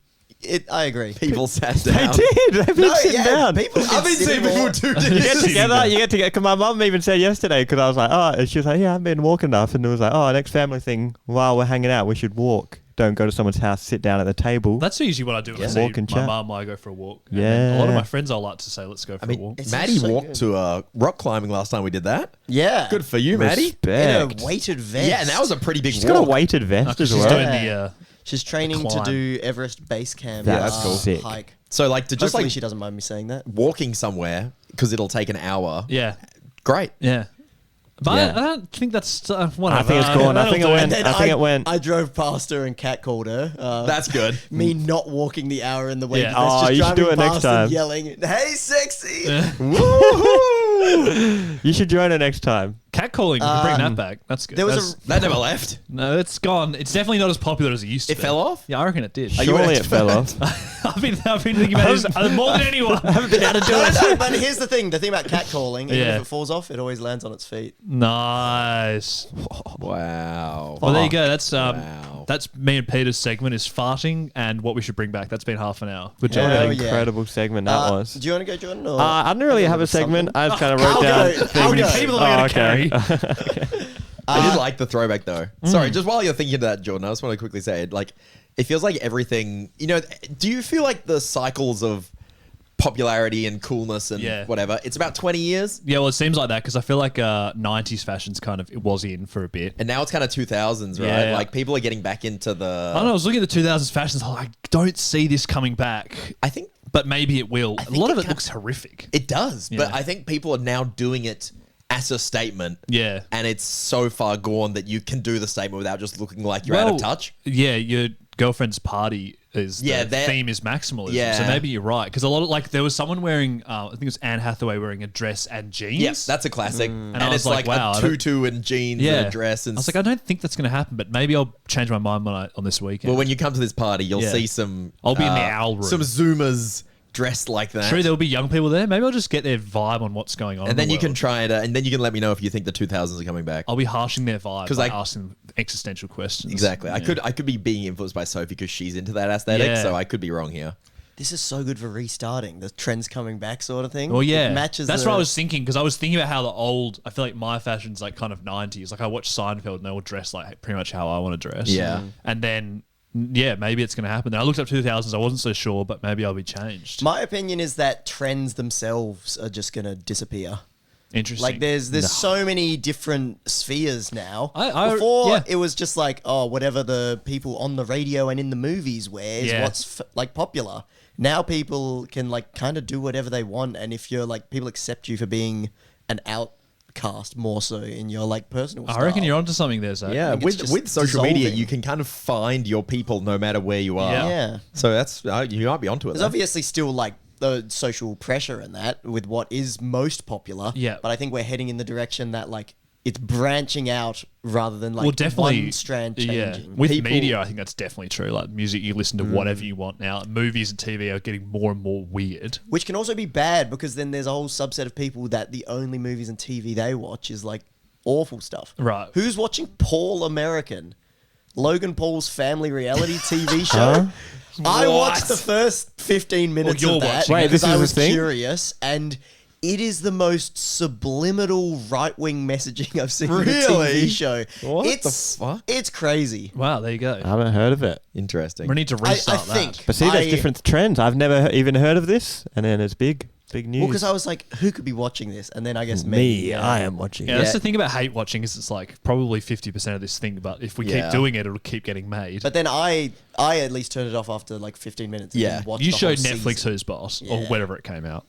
I agree. People sat They down. did. They've been sitting down. People I've been seeing people do You get this. together. You get together. Because my mum even said yesterday, because I was like, oh, and she was like, yeah, I've been walking enough. And it was like, oh, next family thing, while we're hanging out, we should walk. Don't go to someone's house, sit down at the table. That's usually what I do when I Yeah. see Walk and my chat. mum. I go for a walk. And Yeah. then a lot of my friends I like to say, let's go for I a mean, walk. It's Maddie so walked good. to rock climbing last time we did that. Yeah. Good for you, Maddie. Respect. In a weighted vest. Yeah, and that was a pretty big She's walk. got a weighted vest Because as she's well. doing Yeah. the She's training to climb. do Everest Base Camp. Yeah, that's cool. Sick. Hike. So like to just Hopefully like she doesn't mind me saying that. walking somewhere because it'll take an hour. yeah. Great. But Yeah. I don't think that's whatever. I think it's gone. I think it That'll do went. And then I think it went. I drove past her and catcalled her. That's good. Me not walking the hour in the weighted Yeah. vest, Oh, just you should driving do it next past and time. yelling, "Hey, sexy!" You should join her next time. Catcalling, you can bring that back. That's good. There was That's- That never left. no, it's gone. It's definitely not as popular as it used to It be. fell off? Yeah, I reckon it did. Are you an Surely it expert? fell off. I've been thinking about this more than anyone. No, but here's the thing: the thing about catcalling, even Yeah. if it falls off, it always lands on its feet. Nice. Wow. Well, there you go. That's Wow. that's me and Peter's segment is farting and what we should bring back. That's been half an hour. Good job. What Hell an yeah. incredible segment that was. Do you want to go, Jordan? Or I didn't really have a segment. I just kind of wrote I'll down. go. things. I'll go. People are Oh, going to okay. carry. I did like the throwback though. Sorry, just while you're thinking of that, Jordan, I just want to quickly say it. Like, it feels like everything. You know, do you feel like the cycles of popularity and coolness and Yeah. whatever? It's about 20 years, Yeah, well, it seems like that because I feel like 90s fashion's kind of it was in for a bit. and now it's kind of 2000s, right? Yeah. Like people are getting back into the. I don't know. I was looking at the 2000s fashions. I'm like, I don't see this coming back, I think but maybe it will. A think lot of it it can- looks horrific. it does, but Yeah. I think people are now doing it as a statement. Yeah. And it's so far gone that you can do the statement without just looking like you're out of touch. Yeah, your girlfriend's party is Yeah, the that- theme is maximalism. Yeah. So maybe you're right because a lot of like there was someone wearing I think it was Anne Hathaway wearing a dress and jeans. Yes, that's a classic. And And, I was it's like, like, wow, I a don't- tutu and jeans yeah and a dress. And I was like, I don't think that's going to happen, but maybe I'll change my mind on this weekend. well, when you come to this party, you'll Yeah. see some. I'll be in the owl room. Some Zoomers dressed like that. True, there'll be young people there. Maybe I'll just get their vibe on what's going on. in and then the you can world. try it, and then you can let me know if you think the 2000s are coming back. I'll be harshing their vibe 'Cause, by like- asking them existential questions. Exactly. Yeah. I could be being influenced by Sophie because she's into that aesthetic, Yeah. so I could be wrong here. This is so good for restarting the trends coming back, sort of thing. Well, yeah, It matches. that's the, what I was thinking because I was thinking about how the old. I feel like my fashion's like kind of 90s. Like I watch Seinfeld and they all dress like pretty much how I want to dress. Yeah. and then yeah, maybe it's going to happen. Then I looked up 2000s. I wasn't so sure, but maybe I'll be changed. My opinion is that trends themselves are just going to disappear. Interesting. Like there's so many different spheres now. I- Before yeah. it was just like, oh, whatever the people on the radio and in the movies wear is Yeah. what's like popular. Now people can like kind of do whatever they want, and if you're like people accept you for being an outcast more so in your like personal. I reckon style. you're onto something there, Zach. Yeah, think it's just with social media, dissolving. you can kind of find your people no matter where you are. Yeah. Yeah. So that's you might be onto it. There's There. obviously still like the social pressure in that with what is most popular. Yeah. But I think we're heading in the direction that like it's branching out rather than like well, definitely one strand changing. Yeah, with People- media, I think that's definitely true. Like music, you listen to whatever you want now. Movies and TV are getting more and more weird. Which can also be bad because then there's a whole subset of people that the only movies and TV they watch is like awful stuff. Right. Who's watching Paul American? Logan Paul's family reality TV show? I watched the first 15 minutes you're of that watching Wait, because this is I a was thing? curious, and it is the most subliminal right-wing messaging I've seen in a Really? TV show. What it's, the fuck? It's crazy. Wow, there you go. I haven't heard of it. Interesting. We need to I restart think. that. But see, there's I- different trends. I've never even heard of this, and then it's big news. Well, because I was like, who could be watching this? And then I guess me. I am watching. Yeah, it. that's the thing about hate watching is it's like probably 50% of this thing, but if we Yeah. keep doing it, it'll keep getting made. But then I at least turned it off after like 15 minutes. And Yeah. then watched you the showed whole Netflix season. Who's Boss or Yeah. wherever it came out.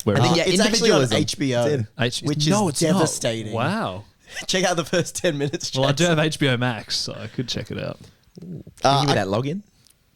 I think, yeah, it's actually on individualism. HBO, H- which no, is it's not. devastating. Wow. Check out the first 10 minutes. Well, I do Jackson. have HBO Max, so I could check it out. Can you give me that login?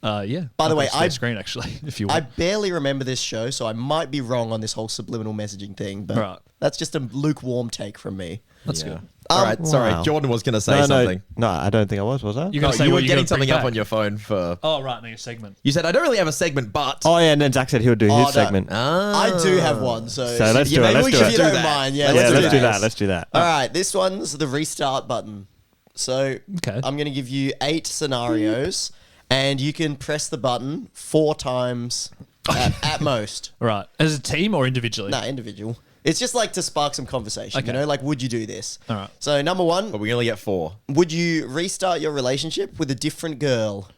Yeah. By the I've way, got a spare I- screen actually, if you I want. barely remember this show, so I might be wrong on this whole subliminal messaging thing, but Right. that's just a lukewarm take from me. That's Yeah. good. All right, sorry. Wow. Jordan was going to say something. No, I don't think I was I? You're No, gonna say you what were you're getting gonna something bring up back. on your phone for. Oh, right, no, your segment. You said I don't really have a segment, but. Oh yeah, and then Zack said he would do Oh, his no. segment. I do have one, so let's do it, maybe let's we do should it. if you do don't that. mind, yeah, Yeah, let's let's do do that. that. Let's do that. All right, this one's the restart button. So Okay. I'm going to give you 8 scenarios, and you can press the button 4 times at most. Right. As a team or individually? Nah, individual. It's just like to spark some conversation, Okay. you know? Like, would you do this? All right. So, number 1, But we only get 4. would you restart your relationship with a different girl?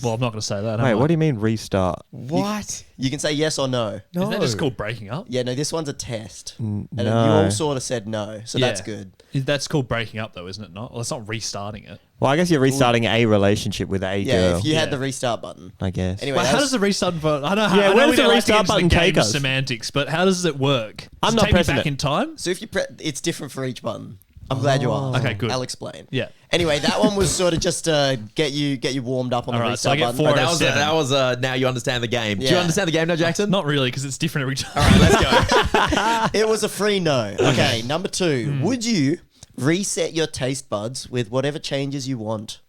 Well, I'm not going to say that. Wait, what do you mean restart? What? You can say yes or no. Isn't that just called breaking up? Yeah, no, this one's a test. And you no. all sort of said no, so that's good. That's called breaking up, though, isn't it? Not. Well, it's not restarting it. Well, I guess you're restarting a relationship with a Yeah, girl. if you had Yeah. the restart button. I guess. Anyway, Well, that how was- does the restart button? I know. Yeah, I where know does we the don't like to restart get into button the take game of us? semantics, but how does it work? I'm Does it not take me pressing back it. in time. So if you it's different for each button. I'm glad you asked. Okay, good. I'll explain. Yeah. Anyway, that one was sort of just to get you warmed up on the All right, so I restart get button. 4 But out of 7. that was now you understand the game. Do you Yeah. understand the game now, Jackson? Not really, because it's different every time. All right, let's go. It was a free no. Okay, number 2. Hmm. Would you reset your taste buds with whatever changes you want?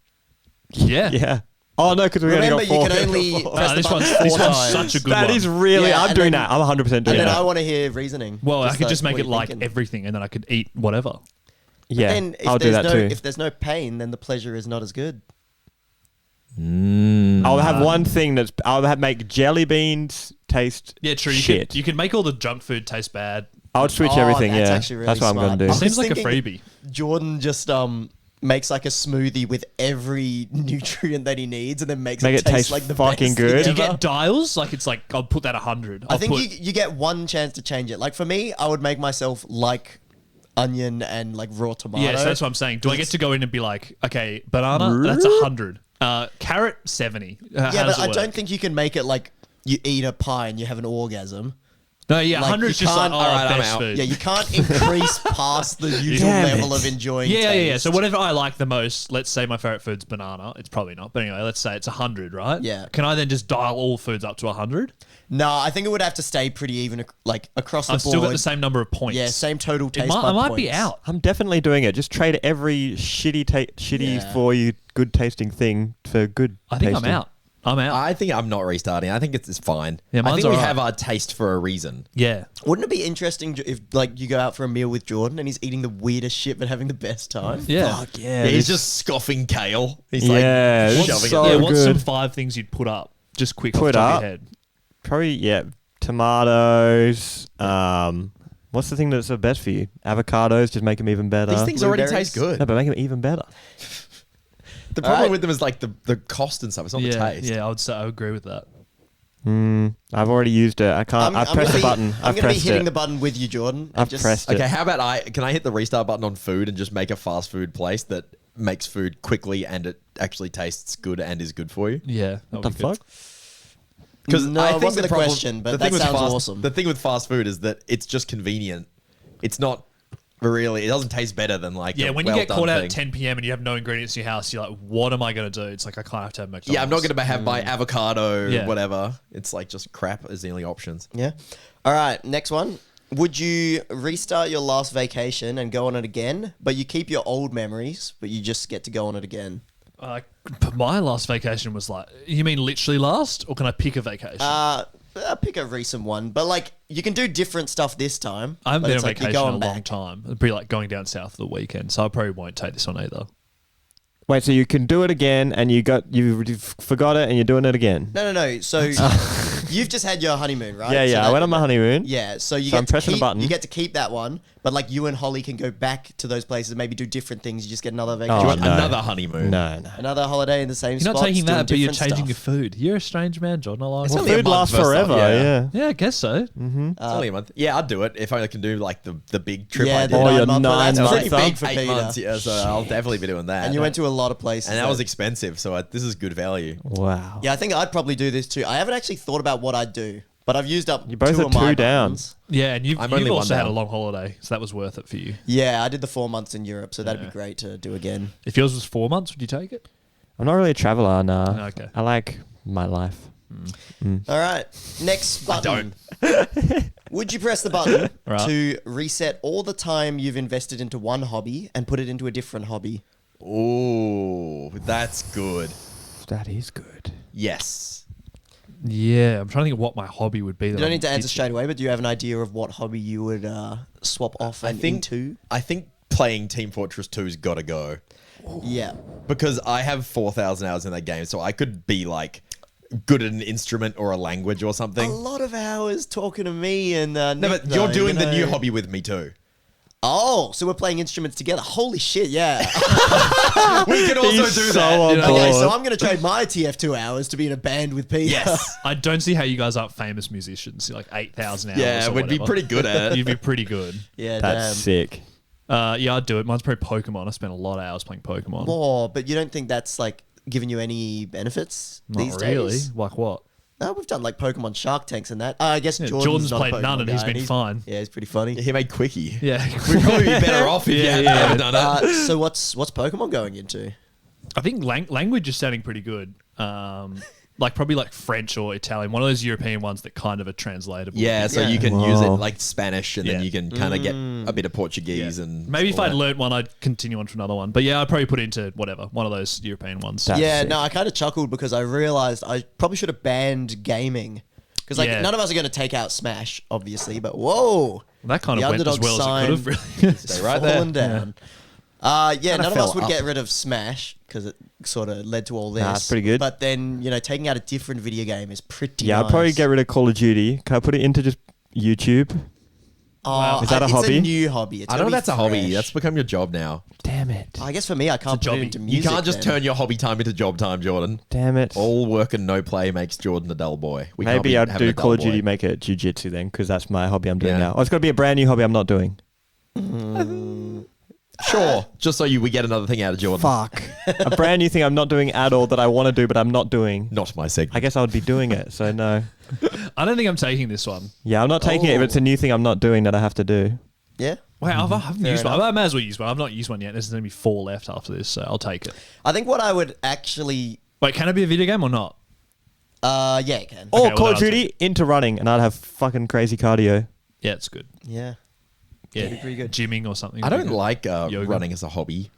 Yeah. Yeah. Oh, no, because we only Remember, got 4. you can only press the This button one's, 4 this one's times. such a good That one. is really... Yeah, I'm and doing then- that. I'm 100% doing And then that. I want to hear reasoning. Well, I could just like make what it you're like thinking. everything, and then I could eat whatever. Yeah, Then if I'll do there's that no too. if there's no pain, then the pleasure is not as good. I'll have one thing that's... make jelly beans taste Yeah, true. shit. You can make all the junk food taste bad. I would switch Oh, everything, that's yeah. actually really That's what I'm going smart. to do. I was Seems like a thinking freebie. Jordan just makes like a smoothie with every nutrient that he needs, and then makes Make it it taste taste like the fucking best good. thing Do you ever. get dials? Like it's like I'll put that 100. I think you get one chance to change it. Like for me, I would make myself like onion and like raw tomato. Yeah, so that's what I'm saying. Do I get to go in and be like, okay, banana, that's 100. Carrot, 70. Yeah, but I don't think you can make it like you eat a pie and you have an orgasm. No, yeah, like, 100 you is just like, can't- oh, alright, I'm best out. food. Yeah, you can't increase past the usual Damn level it. of enjoying. Yeah. taste. So whatever I like the most, let's say my favorite food's banana. It's probably not, but anyway, let's say it's 100, right? Yeah. Can I then just dial all foods up to 100? No, I think it would have to stay pretty even, like across the I've board. still got the same number of points. Yeah, same total taste. I bud might be points. out. I'm definitely doing it. Just trade every shitty Yeah. for you, good tasting thing for good I think tasting. I'm out. I'm out. I think I'm not restarting. I think it's fine. Yeah, I mine's think we alright. have our taste for a reason. Yeah. Wouldn't it be interesting if like you go out for a meal with Jordan and he's eating the weirdest shit but having the best time? Yeah. Fuck Yeah, yeah. he's just scoffing kale. He's Yeah, like it's shoving so it. Yeah, down. what's some good. 5 things you'd put up? Just quick Put off the top up? of your head. Probably, yeah, tomatoes. What's the thing that's the best for you? Avocados, just make them even better. These things already Blueberries? taste good. No, but make them even better. The problem Alright. with them is like the cost and stuff. It's not the Yeah, taste. yeah, I would say I would agree with that. I've already used it. I can't. I've pressed the button. I'm I've going to be pressed hitting it. the button with you, Jordan. and I've pressed it. Okay, how about can I hit the restart button on food and just make a fast food place that makes food quickly and it actually tastes good and is good for you? Yeah. That What the would be good. fuck? Because No, it wasn't a question, but that sounds awesome. The thing with fast food is that it's just convenient. It's not really. It doesn't taste better than like Yeah, a when you get well-done caught out thing. at 10 p.m. and you have no ingredients in your house, you're like, what am I going to do? It's like, I can't have to have McDonald's. Yeah, I'm not going to have my avocado, Yeah. whatever. It's like just crap as the only options. Yeah. All right, next one. Would you restart your last vacation and go on it again, but you keep your old memories, but you just get to go on it again? But my last vacation was like, you mean literally last? Or can I pick a vacation? Pick a recent one, but like you can do different stuff this time. I haven't but been it's on like you're vacation in a going long back. time. It'd be like going down south for the weekend, so I probably won't take this one either. Wait, so you can do it again, and you forgot it, and you're doing it again? No. So you've just had your honeymoon, right? Yeah, So yeah. I that- went on my honeymoon. Yeah, so you So get I'm to pressing a keep, button. You get to keep that one, but like you and Holly can go back to those places and maybe do different things. You just get another vacation. Oh, Do you want no. another honeymoon? No. Another holiday in the same You're spot. not taking doing that, but you're different changing stuff. your food. You're a strange man, Jordan. I like It's it. only a Food month lasts first off, forever. Yeah. Yeah, I guess so. It's only a month. Yeah, I'd do it if I can do like the big trip. Yeah, I the did. Oh, your 9 month one. That's 9 pretty months big up. for 8 Peter. months. Yeah, so I'll definitely be doing that. And you went to a lot of places. and that was expensive. So this is good value. Wow. Yeah, I think I'd probably do this too. I haven't actually thought about what I'd do, but I've used up You both two are of my 2 down. buttons. Yeah, and you've I'm only also one had a down. long holiday, so that was worth it for you. Yeah, I did the 4 months in Europe, so that'd Yeah. be great to do again. If yours was 4 months, would you take it? I'm not really a traveler, nah. Okay. I like my life. All right, next button. don't. Would you press the button Right. to reset all the time you've invested into one hobby and put it into a different hobby? Ooh, that's good. That is good. Yes. Yeah, I'm trying to think of what my hobby would be. You don't need to answer straight away, but do you have an idea of what hobby you would swap off I and think into? I think playing Team Fortress 2's gotta go. Yeah. Because I have 4,000 hours in that game, so I could be like good at an instrument or a language or A something. lot of hours talking to me and No, Nick, but you're though, doing you the new know. hobby with me too. Oh, so we're playing instruments together. Holy shit, yeah. We can also He's do so that. on you know? board. Okay, so I'm going to trade my TF2 hours to be in a band with Peter. Yes. I don't see how you guys aren't famous musicians. Like 8,000 hours. Yeah, or we'd be whatever. pretty good at it. You'd be pretty good. Yeah, That's damn. sick. Yeah, I'd do it. Mine's probably Pokemon. I spent a lot of hours playing Pokemon. Oh, but you don't think that's like giving you any benefits these Not really. days? Like what? No, we've done like Pokemon Shark Tanks and that. I guess Yeah, Jordan's Jordan's not a played none Pokemon and he's guy, been fine. Yeah, he's pretty funny. He made Quickie. Yeah. We'd probably be better off if you had Yeah. never done it. So what's Pokemon going into? I think language is sounding pretty good. Like probably like French or Italian, one of those European ones that kind of are translatable. Yeah, so Yeah. you can use it Whoa. like Spanish, and then Yeah. you can kind of get a bit of Portuguese and Maybe if all I'd that. learnt one, I'd continue on to another one. But yeah, I'd probably put it into whatever, one of those European ones. That's yeah, sick. no, I kind of chuckled because I realized I probably should have banned gaming. Because like Yeah. none of us are going to take out Smash, obviously, but whoa. That kind The of went as Underdogs well as it sign could have, really. Stay right there. fallen down. Yeah, none of fell us would up. get rid of Smash because it sort of led to all this. Nah, it's pretty good. But then, taking out a different video game is pretty Yeah, nice. I'd probably get rid of Call of Duty. Can I put it into just YouTube? Oh, Is that a it's hobby? a new hobby. It's I don't know gonna if be that's a hobby. fresh. That's become your job now. Damn it. I guess for me, I can't It's a put it jobby. into You music. can't just then. turn your hobby time into job time, Jordan. Damn it. All work and no play makes Jordan a dull boy. We can't Maybe be I'd having do a dull Call of boy. Duty, make it jiu-jitsu then, because that's my hobby I'm doing Yeah. now. Oh, it's got to be a brand new hobby I'm not doing. Sure, just so we get another thing out of Jordan. Fuck. A brand new thing I'm not doing at all that I want to do, but I'm not doing. Not my segment. I guess I would be doing it, so no. I don't think I'm taking this one. Yeah, I'm not taking it if it's a new thing I'm not doing that I have to do. Yeah. Wow, I haven't Fair used one. enough. I may as well use one. I've not used one yet. There's going to be 4 left after this, so I'll take it. I think what I would actually. Wait, can it be a video game or not? Yeah, it can. Or well, Call then of I'll Duty into running, and I'd have fucking crazy cardio. Yeah, it's good. Yeah. Yeah, Pretty good. Gymming or something. I don't Good. like Yoga. running as a hobby.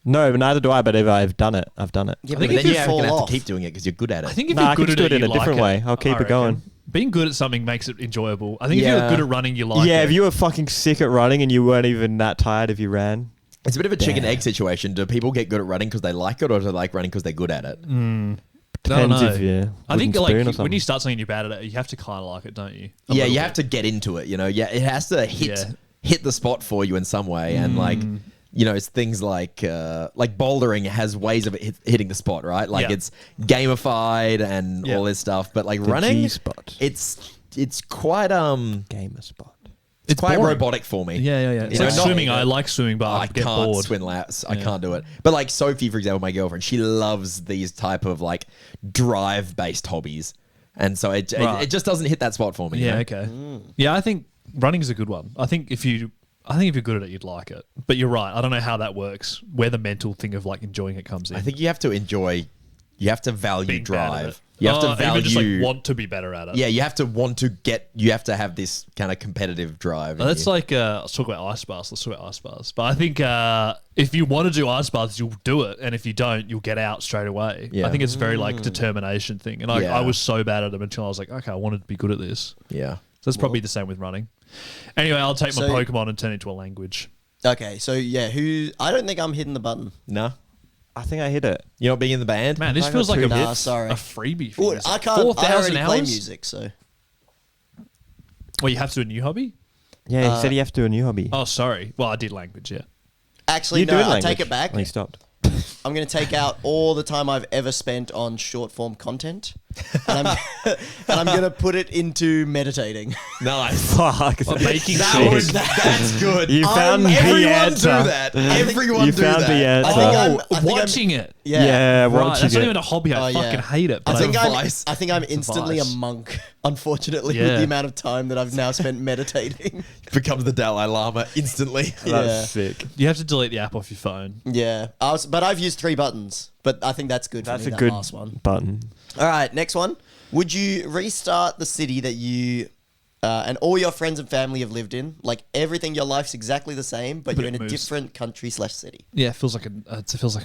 No, but neither do I, but if I've done it, I've done it. Yeah, I but think But if then you you're fall going to have off. to keep doing it because you're good at it. I think if Nah, I you're can good just at do it it, in you a like different it. way. I'll keep I it going. reckon. Being good at something makes it enjoyable. I think if Yeah. you're good at running, you like it. Yeah, if you were fucking sick at running and you weren't even that tired if you ran. It's a bit of a chicken egg situation. Do people get good at running because they like it, or do they like running because they're good at it? I don't Depends know. if you I think wooden spoon or like when something. you start something you're bad at it, you have to kind of like it, don't you? A Yeah, little you bit. have to get into it. Yeah, it has to hit the spot for you in some way, and it's things like bouldering has ways of it hitting the spot, right? Like Yeah. it's gamified and Yeah. all this stuff. But like The running, G-spot. it's quite Gamer spot. it's quite boring. robotic for me. Yeah. You It's know, like not- swimming. I like swimming, but I I get can't bored. swim laps. I Yeah. can't do it. But like Sophie, for example, my girlfriend, she loves these type of like drive based hobbies, and so it Right. just doesn't hit that spot for me. you Yeah, know? okay. Yeah, I think running is a good one. I think if you're good at it, you'd like it. But you're right. I don't know how that works. Where the mental thing of like enjoying it comes in. I think you have to enjoy. You have to value being bad at drive. it. You have to value. even just like want to be better at it. Yeah, you have to want to get. You have to have this kind of competitive drive. in That's you. like let's talk about ice bars. Let's talk about ice bars. But I think if you want to do ice bars, you'll do it, and if you don't, you'll get out straight away. Yeah. I think it's very like determination thing, and Yeah. I was so bad at them until I was like, okay, I wanted to be good at this. yeah. So it's probably the same with running. Anyway, I'll take my So- Pokemon and turn it into a language. Okay, so yeah, I don't think I'm hitting the button. No, I think I hit it. you're not being in the band. Man, this I got feels like a, 2 Nah, hits. sorry. a freebie. For Well, you. I can't. I 4,000 already play hours. music, so Well, you have to do a new hobby. Yeah, he said you have to do a new hobby. Oh, sorry. Well, I did language. Yeah. actually, you no, doing I language? take it back. And he stopped. I'm going to take out all the time I've ever spent on short form content, and I'm going to put it into meditating. Nice. Fuck. Making That's good. You found the Everyone answer. do that. Everyone You do found that. the answer. I think I'm watching it. Yeah, Right. watching That's not it. even a hobby. I Oh, yeah. fucking hate it. But I think a I'm. vice. I think I'm instantly a vice. monk. Unfortunately, Yeah. with the amount of time that I've now spent meditating. Becomes the Dalai Lama instantly. That's Yeah. sick. you have to delete the app off your phone. Yeah, but I've used 3 buttons. But I think that's good for That's me. a that good last one. button. All right, next one. Would you restart the city that you and all your friends and family have lived in? Like everything, your life's exactly the same, but you're it in a moves. different country/city. Yeah, it feels like a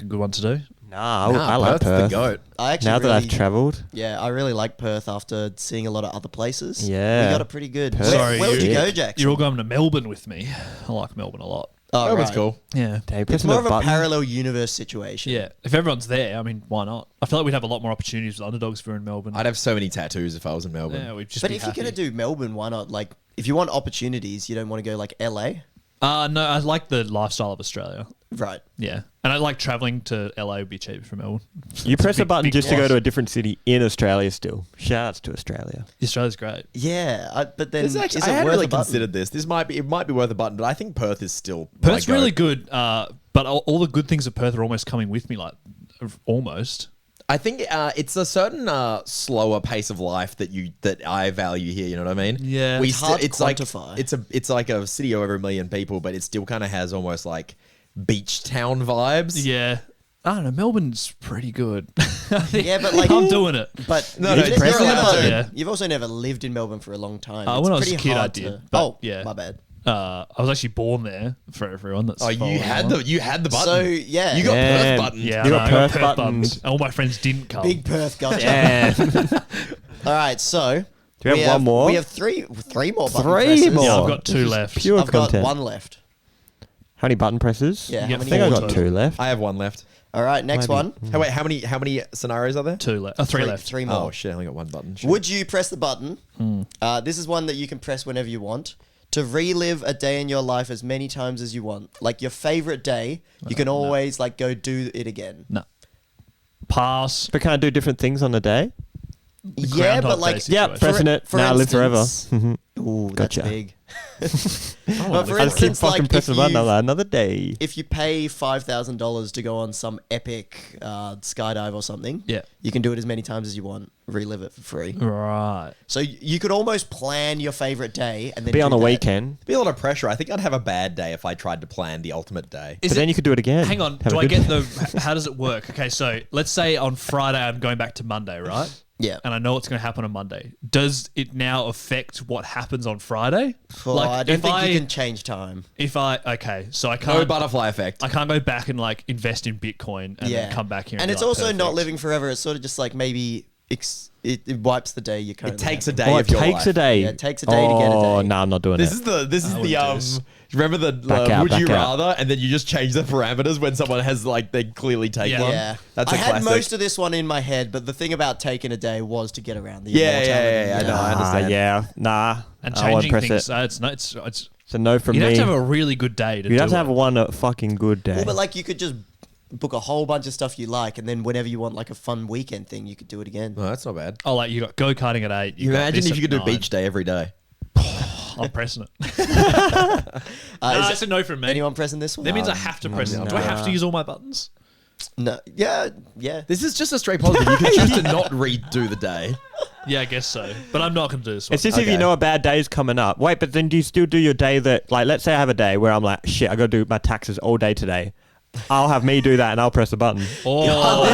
good one to do. Nah, Nah, I like Perth's Perth. the goat. I actually Now that really, I've travelled, yeah, I really like Perth after seeing a lot of other places. Yeah. we got it pretty good. Perth. Where, Sorry, where would you you- go, Jackson? You're all going to Melbourne with me. I like Melbourne a lot. Oh, That was right. cool. Yeah. Dang, It's pressing more the of a button. parallel universe situation. Yeah. If everyone's there, I mean, why not? I feel like we'd have a lot more opportunities with Underdogs if we were in Melbourne. I'd have so many tattoos if I was in Melbourne. yeah, we'd just But be if happy. you're going to do Melbourne, why not? Like, if you want opportunities, you don't want to go like LA? No, I like the lifestyle of Australia. Right. Yeah. And I like traveling to LA would be cheaper from Melbourne. You press a big- button big just to go plus. to a different city in Australia still. Shouts to Australia. Australia's great. Yeah, but then This is actually, is I it hadn't worth really a button? considered this. It might be worth a button, but I think Perth is still my Perth's go. really good, but all the good things of Perth are almost coming with me, like almost. I think it's a certain slower pace of life that I value here. You know what I mean? Yeah. It's hard to it's like quantify. it's like a city of over 1 million people, but it still kind of has almost like beach town vibes. Yeah. I don't know. Melbourne's pretty good. Yeah, but like I'm doing it. But No, you've, you're you're allowed never- to. Yeah. you've also never lived in Melbourne for a long time. When It's I was a pretty kid, I hard did, to- but oh, yeah. my bad. I was actually born there for everyone. That's Oh, you following had along. the button. So yeah, You got Yeah. Perth button. Yeah, You I got know, I Perth buttons. buttons. All my friends didn't come. big Perth gotcha. Yeah. All right, so Do we have one more? We have three more button Three presses. more. Yeah, I've got This two is left. Pure I've got content. one left. How many button presses? Yeah, You how get many? I think I four got total. two left. I have one left. All right, next Maybe. one. Hey, wait, how many scenarios are there? Two left. Three left. Three more. Oh shit! I only got one button. Shit. Would you press the button? Hmm. This is one that you can press whenever you want to relive a day in your life as many times as you want. Like your favorite day, you can always like go do it again. No. Pass. But can I do different things on the day? Yeah, but Groundhog like Day Yep, situation. pressing it. for Now live forever. instance- Ooh, Gotcha. that's big. Oh, But for I just keep instance, fucking like pressing the button. I'm like, another day. if you pay $5,000 to go on some epic skydive or something, Yeah. you can do it as many times as you want, relive it for free. Right. So you could almost plan your favorite day and then Be on do a that. weekend. It'd be a lot of pressure. I think I'd have a bad day if I tried to plan the ultimate day. Is But then you could do it again. Hang on. Have Do a I good get day. the? How does it work? Okay, so let's say on Friday I'm going back to Monday, right? Yeah. And I know what's going to happen on Monday. Does it now affect what happens on Friday? Well, I don't think you can change time. Okay, so I No can't. butterfly effect. I can't go back and like invest in Bitcoin and then come back here. And be it's like, also not perfect. living forever. It's sort of just like maybe it wipes the day you It currently takes a have. day Oh, of it your takes life. a day. Yeah, it takes a day to get a Oh, day. no, I'm not doing This it. is the wouldn't do this. remember the Back out, would you back out. rather, and then you just change the parameters when someone has like they clearly take Yeah. one. Yeah, That's I a had classic. most of this one in my head, but the thing about taking a day was to get around the Yeah, immortality. I know, I understand. Yeah, nah. And I won't changing press things. it. It's It's a no from you'd me. have to have a really good day to You'd do have to have it. one fucking good day. Well, but like you could just book a whole bunch of stuff you like, and then whenever you want like a fun weekend thing, you could do it again. No, that's not bad. Oh, like you got go karting at 8. You got imagine this if you could at do 9. beach day every day. I'm pressing it. Is It's it- a no from me. anyone pressing this one? That means I have to press it. Do I have to use all my buttons? No. Yeah. Yeah. This is just a straight positive. You can choose to not redo the day. Yeah, I guess so. But I'm not going to do this one. It's just if you Okay. know a bad day is coming up. Wait, but then do you still do your day that, like, let's say I have a day where I'm like, shit, I got to do my taxes all day today. I'll have me do that and I'll press the button. Oh,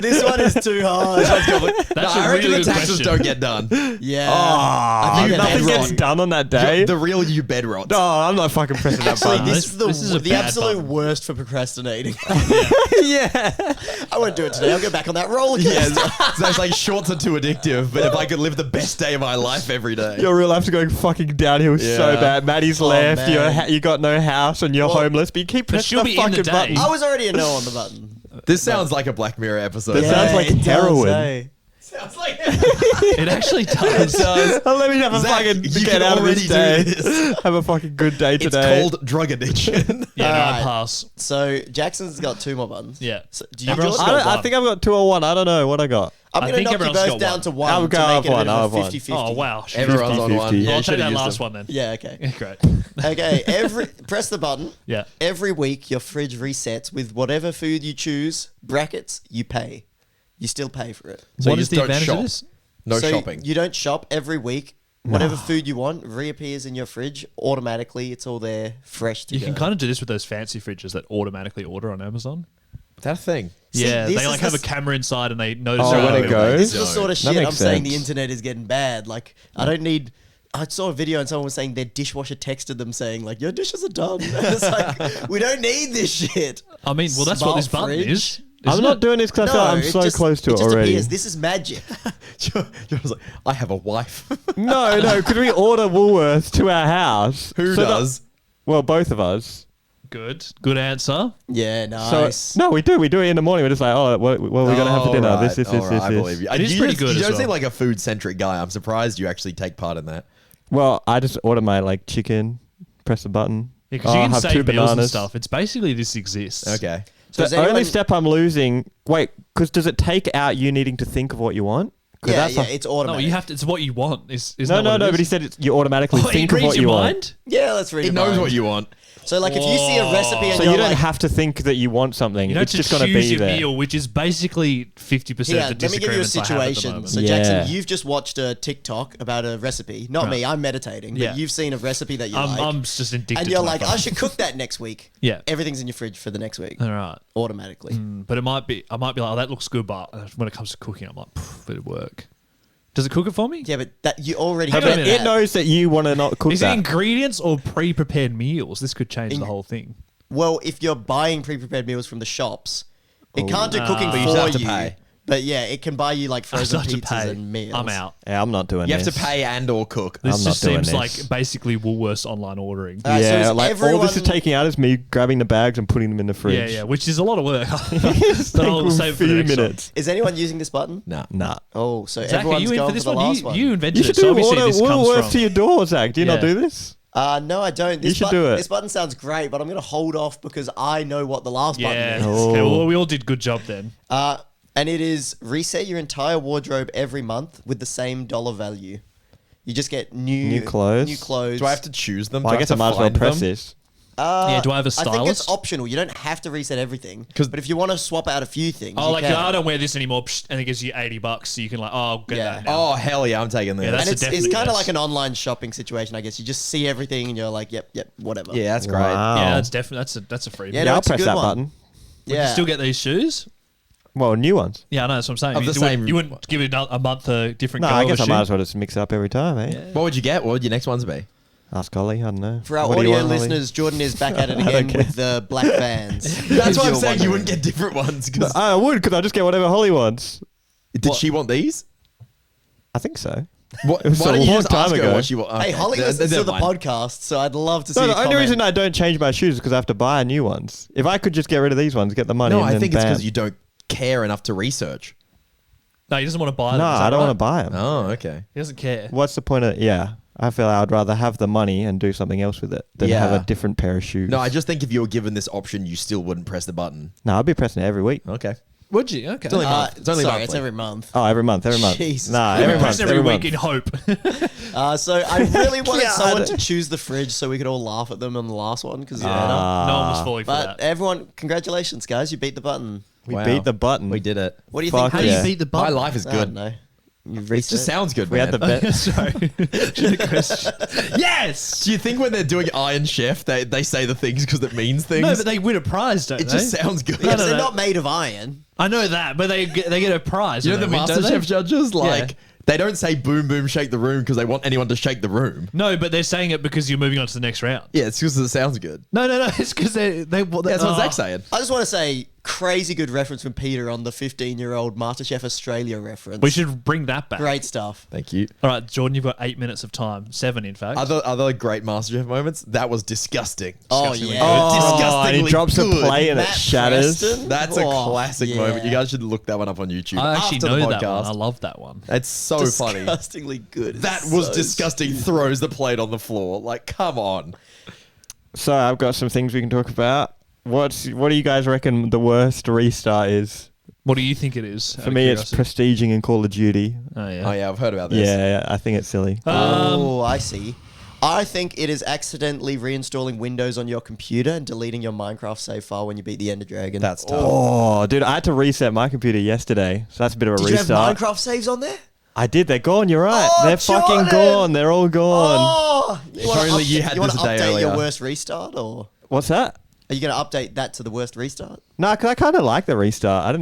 this one is too hard. that's I a reckon really the good taxes question. don't get done. Yeah. Oh, think nothing that's gets right. done on that day. The real you bed rots. No, I'm not fucking pressing that Actually, button. this is the, This is a the bad absolute button. worst for procrastinating. Yeah. I won't do it today. I'll go back on that roller coaster. Yeah, so it's like shorts are too addictive, but if I could live the best day of my life every day. Your real life's going fucking downhill so Yeah. bad. Maddie's Oh, left. man. You got no house and you're Well, homeless, but you keep but pressing she'll the be in the fucking day. button. I was already a no on the button. This sounds like a Black Mirror episode. It sounds like it does, heroin. eh? sounds like It actually does. Let me have a Zach, fucking you get can out of already this day. do this. Have a fucking good day It's today. called drug addiction. Yeah, no, I Alright. pass. So Jackson's got two more buttons. Yeah. So, do you Everyone's Jordan? got I one. think I've got 2 or 1. I don't know what I got. I'm I going to think knock you everyone's both got down one. to one I'll to go make have it a one, bit I'll of have a one. 50-50. Oh, wow. Everyone's on 50-50. one. Yeah, I'll you take that should've last used one then. Yeah, okay. Yeah, great. Okay, press the button. Yeah. Every week, your fridge resets with whatever food you choose, brackets, you pay. You still pay for it. So What you is just the don't advantage shop. of this? No So shopping. You don't shop every week. Whatever food you want reappears in your fridge automatically. It's all there, fresh to You go. can kind of do this with those fancy fridges that automatically order on Amazon. That thing. See, Yeah, this they is like the have a s- camera inside and they notice. Oh, when it goes? This is the sort of That shit I'm makes saying the sense. internet is getting bad. Like, I don't need. I saw a video and someone was saying their dishwasher texted them saying like, "Your dishes are done." It's like we don't need this shit. I mean, well, that's what this Smart button fridge. is. I'm isn't not it? doing this because I feel like I'm so close to it just already. appears. This is magic. You're just like, I have a wife. No, could we order Woolworths to our house? Who So that- does? Well, both of us. Good answer. Yeah, nice. So, no, we do it in the morning. We're just like, oh, what are we going to have for dinner? Right. This. All right, I believe you. It is You pretty just- good You as don't seem well. like a food-centric guy. I'm surprised you actually take part in that. Well, I just order my like chicken, press the button. Yeah, because Oh, you can have save 2 meals and bananas. stuff. It's basically this exists. Okay. So is The only anyone- step I'm losing. Wait, because does it take out you needing to think of what you want? 'Cause Yeah, that's yeah, a- it's No, automatic. you have to. It's what you want. No, but he said you automatically Oh, think it of reads what your you mind. want. Yeah, let's read It your knows mind. what you want. So, like, if you see a recipe and So you're you don't like, have to think that you want something. You don't It's have just to going to choose be your there. meal, which is basically 50% yeah, of the let me give you a disagreements I have at the situation. moment. So, Yeah. Jackson, you've just watched a TikTok about a recipe. Not me, I'm meditating. But Yeah. you've seen a recipe that you I'm, like. I'm just addicted and to you're my like, phone. I should cook that next week. Yeah. Everything's in your fridge for the next week. All right. Automatically. But I might be like, oh, that looks good, but when it comes to cooking, I'm like, bit of work. Does it cook it for me? Yeah, but that you already Hang have on a that. minute. It knows that you want to not cook Is it that. ingredients or pre-prepared meals? This could change the whole thing. Well, if you're buying pre-prepared meals from the shops, it can't do cooking But for you still have to you. pay. But yeah, it can buy you like I frozen have to pizzas pay. and meals. I'm out. Yeah, I'm not doing You this. have to pay and or cook. This I'm not just doing seems this. like basically Woolworths online ordering. All right, so Yeah, is like all this is everyone- taking out is me grabbing the bags and putting them in the fridge. Yeah, yeah, which is a lot of work. It's But I'll taking save it for the few next one. minutes. Is anyone using this button? Nah. Nah. Oh, so Zach, are everyone's you in going for this the one? last one. You invented You should it, so do obviously order this comes Woolworths from. to your door, Zach. Do you not Yeah. do this? No, I don't. This should do it. This button sounds great, but I'm going to hold off because I know what the last Yeah. button is. Oh. Okay, well, we all did good job then. And it is reset your entire wardrobe every month with the same dollar value. You just get New clothes? New clothes. Do I have to choose them? Well, Do I guess I have to might as well find press them? this. Yeah, do I have a I think it's stylist? optional. You don't have to reset everything. 'Cause- But if you want to swap out a few things, Oh, you like can. I don't wear this anymore, psh, and it gives you $80, so you can like, oh, I'll get Yeah. that now. Oh, hell yeah, I'm taking this. Yeah, that's And a it's definite kind of yes. like an online shopping situation, I guess. You just see everything and you're like, yep, whatever. yeah, that's great. Wow. Yeah, that's definitely that's a free. Yeah, Yeah, no, Yeah, I'll it's a press good that one. button. Would Yeah. you still get these shoes? Well, new ones. Yeah, I know that's what I'm saying. Of You, the wouldn't- same- you wouldn't give it a month a different No, go I of guess a I might shoe? as well just mix it up every time, eh? What would you get? What would your next ones be? Ask Ollie, I don't know. For our What do you audio want, Ollie? listeners, Jordan is back at it again with the black Vans. That's If what I'm you're saying. You wondering. wouldn't get different ones. 'Cause- I would, because I just get whatever Holly wants. did she want these? I think so. What, It was why a don't you long just time ask her ago. what she wants? Hey, Holly listens to the podcast, so I'd love to see No, a the only comment. reason I don't change my shoes is because I have to buy new ones. If I could just get rid of these ones, get the money, No, and I then think it's bam. because you don't care enough to research. No, he doesn't want to buy them. No, is that I don't right? want to buy them. Oh, okay. He doesn't care. What's the point of? Yeah, I feel I'd rather have the money and do something else with it than have Yeah. a different pair of shoes. No, I just think if you were given this option, you still wouldn't press the button. No, I'd be pressing it every week. Okay. Would you? Okay. It's only month. It's only sorry, monthly. it's every month. Oh, every month. Jesus Nah, Christ. every Press month. every week month. in hope. So I really wanted God. someone to choose the fridge so we could all laugh at them on the last one because No one was falling for But that. everyone, congratulations, guys! You beat the button. We Wow. beat the button. We did it. What do you Fuck think? How do yeah. you beat the My button? life is I don't good. know. You It reset just sounds good, We man. had the bet. Sorry. Yes. Do you think when they're doing Iron Chef, they say the things because it means things? No, but they win a prize, don't it they? just sounds good. Yes, no, they're no. not made of iron. I know that, but they get a prize. You know when the they win, don't MasterChef they? judges? Like, Yeah. they don't say boom, boom, shake the room because they want anyone to shake the room. No, but they're saying it because you're moving on to the next round. Yeah, it's because it sounds good. No. It's because they. Yeah, that's what Zach's saying. I just want to say, crazy good reference from Peter on the 15-year-old MasterChef Australia reference. We should bring that back. Great stuff. Thank you. All right, Jordan, you've got 8 minutes of time. 7, in fact. Other great MasterChef moments, that was disgusting. Oh, Disgustingly yeah. good. Oh, and Disgustingly he drops a good. plate and it Matt shatters. Preston? That's a Oh, classic yeah. moment. You guys should look that one up on YouTube. I actually after know the that one. podcast. I love that one. It's so funny. Disgustingly good. That It's was so disgusting. Throws the plate on the floor. Like, come on. So I've got some things we can talk about. What do you guys reckon the worst restart is? What do you think it is? For me, it's prestiging in Call of Duty. Oh, yeah. Oh yeah, I've heard about this. Yeah, I think it's silly. Oh, I see. I think it is accidentally reinstalling Windows on your computer and deleting your Minecraft save file when you beat the Ender Dragon. That's tough. Oh, dude, I had to reset my computer yesterday, so that's a bit of a Did you have restart. Minecraft saves on there? I did. They're gone. You're right. Oh, They're fucking Jordan! gone. They're all gone. Oh, you wanna only you had wanna this a day update your earlier. worst restart, or What's that? are you going to update that to the worst restart? No, because I kind of like the restart. I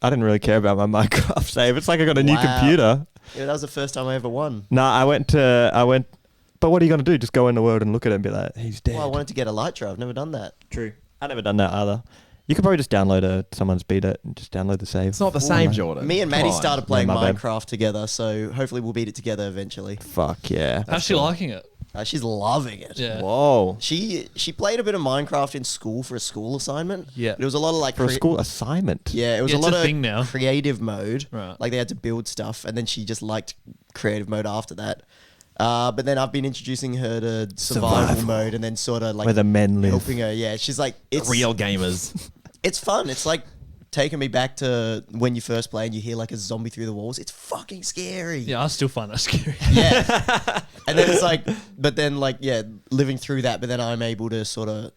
didn't really care about my Minecraft save. It's like I got a new Wow. computer. Yeah, that was the first time I ever won. No, I went. But what are you gonna do? Just go in the world and look at it and be like, he's dead. Well, I wanted to get a Elytra. I've never done that. True. I never done that either. You could probably just download someone's beta and just download the save. It's not the same, Jordan. Me and Come Maddie on. started playing my bad. Minecraft together, so hopefully we'll beat it together eventually. Fuck yeah. How's she liking it? She's loving it. Yeah. Whoa. She played a bit of Minecraft in school for a school assignment. Yeah. But it was a lot of like For a school assignment. Yeah, it was Yeah, a it's lot a of thing now. creative mode. Right. Like they had to build stuff, and then she just liked creative mode after that. But then I've been introducing her to survival mode, and then sort of like Where the men live. helping her. Yeah, she's like it's Real gamers. It's fun. It's like taking me back to when you first play and you hear like a zombie through the walls. It's fucking scary. Yeah, I still find that scary. Yeah. And then it's like, but then like, yeah, living through that, but then I'm able to sort of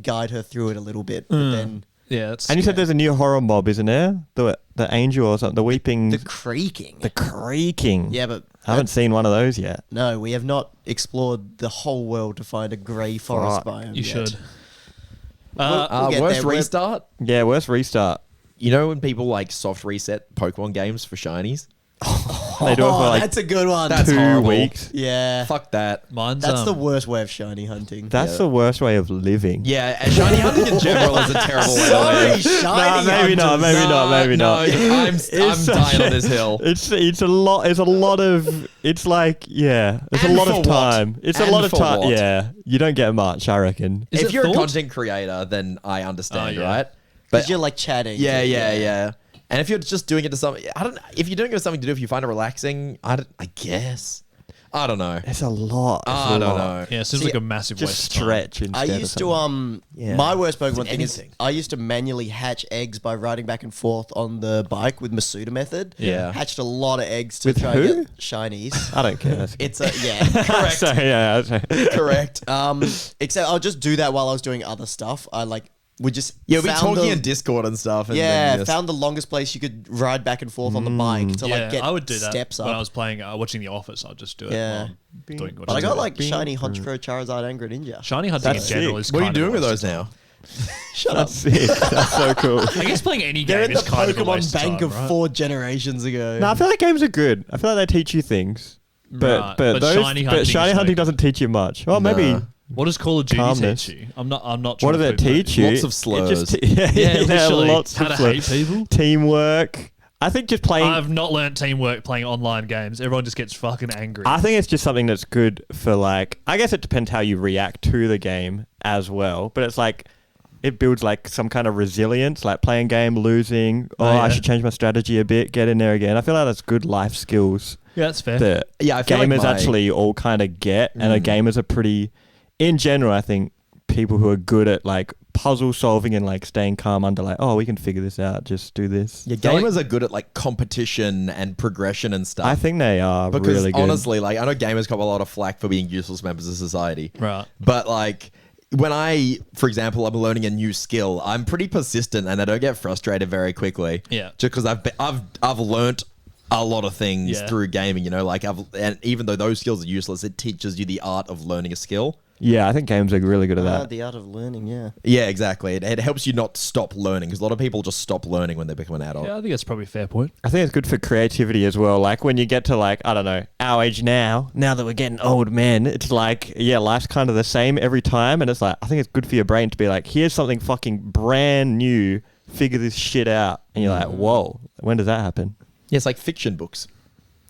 guide her through it a little bit. But then Yeah, it's And you said there's a new horror mob, isn't there? The angel or something. The weeping. the creaking. The creaking. Yeah, but I haven't seen one of those yet. no, we have not explored the whole world to find a grey forest Fuck. biome. you yet. should. We'll get Worst there. We're- restart. Yeah, worst restart. You know when people like soft reset Pokemon games for shinies? They do it for Oh, like that's a good one. That's 2 horrible. weeks. yeah. Fuck that. Mine's That's the worst way of shiny hunting. That's Yeah. the worst way of living. Yeah, and shiny hunting in general is a terrible way to Sorry, live. shiny maybe not, hunters. maybe not, maybe no, not. I'm It's such dying a- on this hill. It's a lot of it's like yeah. There's And a lot for of what? time. It's a And lot of for time. what? Yeah, you don't get much, I reckon. Is If it you're a thought? content creator, then I understand, Oh, yeah. right? Because you're like chatting. Yeah. And if you're just doing it to something, if you're doing it to something to do, if you find it relaxing, I guess. I don't know. It's a lot. It's I a don't lot. know. Yeah, it seems See, like a massive Just waste of time. stretch instead. I of used to something. Yeah. my worst Pokemon It's thing is anything. I used to manually hatch eggs by riding back and forth on the bike with Masuda method. Yeah. Hatched a lot of eggs to With try who? and get shinies. I don't care. That's It's a yeah. Correct. So, yeah. Correct. Except I'll just do that while I was doing other stuff. I like would just Yeah, we found talking the- in Discord and stuff. And Yeah, then just- found the longest place you could ride back and forth on the bike to Yeah, like get I would do that steps when up. I was playing, watching The Office. I'd just do it. Yeah. while I'm doing But I got like Bing, shiny bing. Honchkrow, Charizard, and Greninja. shiny hunting That's in general sick. is. What are you kind of doing with a those waste of now? Shut up. That's sick. That's so cool. time. I guess playing any They're game in the is kind of a Pokemon waste bank of of time, right? 4 generations ago. No, I feel like games are good. I feel like they teach you things. But Right, but but those shiny hunting is shiny no hunting good. doesn't teach you much. Well, maybe Nah. What does Call of Duty Calmness. teach you? I'm not. what trying do to they put it teach you? Lots of It slurs. just yeah, literally. lots How of to slurs. hate people. Teamwork. I think just playing. I've not learnt teamwork playing online games. Everyone just gets fucking angry. I think it's just something that's good for like. I guess it depends how you react to the game as well. But it's like it builds like some kind of resilience. Like playing game, losing. Oh, yeah. I should change my strategy a bit. Get in there again. I feel like that's good life skills yeah, that's fair. that Yeah, I feel like gamers my- actually all kind of get, and the gamers are pretty. In general, I think people who are good at like puzzle solving and like staying calm under like, oh, we can figure this out. Just do this. Yeah, gamers are good at like competition and progression and stuff. I think they are because really good. honestly, like I know gamers cop a lot of flack for being useless members of society. Right. But like when I, for example, I'm learning a new skill, I'm pretty persistent and I don't get frustrated very quickly. Yeah. Just because I've learnt a lot of things Yeah. through gaming, you know, like and even though those skills are useless, it teaches you the art of learning a skill. Yeah, I think games are really good at that. The art of learning, yeah. Yeah, exactly. It helps you not stop learning because a lot of people just stop learning when they become an adult. Yeah, I think that's probably a fair point. I think it's good for creativity as well. Like when you get to like, I don't know, our age now that we're getting old men, it's like, yeah, life's kind of the same every time. And it's like, I think it's good for your brain to be like, here's something fucking brand new, figure this shit out. And you're like, whoa, when does that happen? Yeah, it's like fiction books.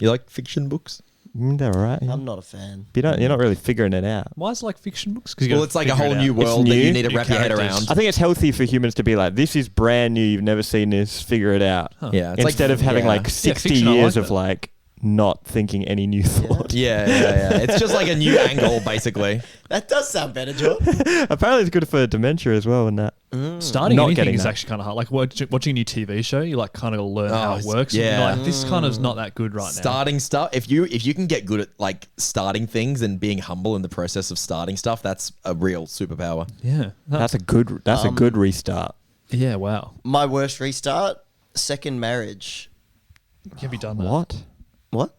You like fiction books? They're all right. I'm not a fan. You're not really figuring it out. Why is it like fiction books? 'Cause you Well, gotta it's like a figure whole it new out. world that new. you need to New wrap your head characters. around. I think it's healthy for humans to be like, this is brand new, you've never seen this, figure it out. Yeah, it's Instead like, of having yeah. like 60 fiction, I years like of that. like not thinking any new thought. Yeah. It's just like a new angle, basically. That does sound better, John. Apparently it's good for dementia as well and that. Starting Not anything getting is that. actually kind of hard. Like watching a new TV show, you like kind of learn how it it's- works. And yeah. you're like, this kind of's not that good right now. Starting stuff. If you can get good at like starting things and being humble in the process of starting stuff, that's a real superpower. Yeah. That's a good restart. Yeah. Wow. My worst restart, second marriage. Have you done that? What? What?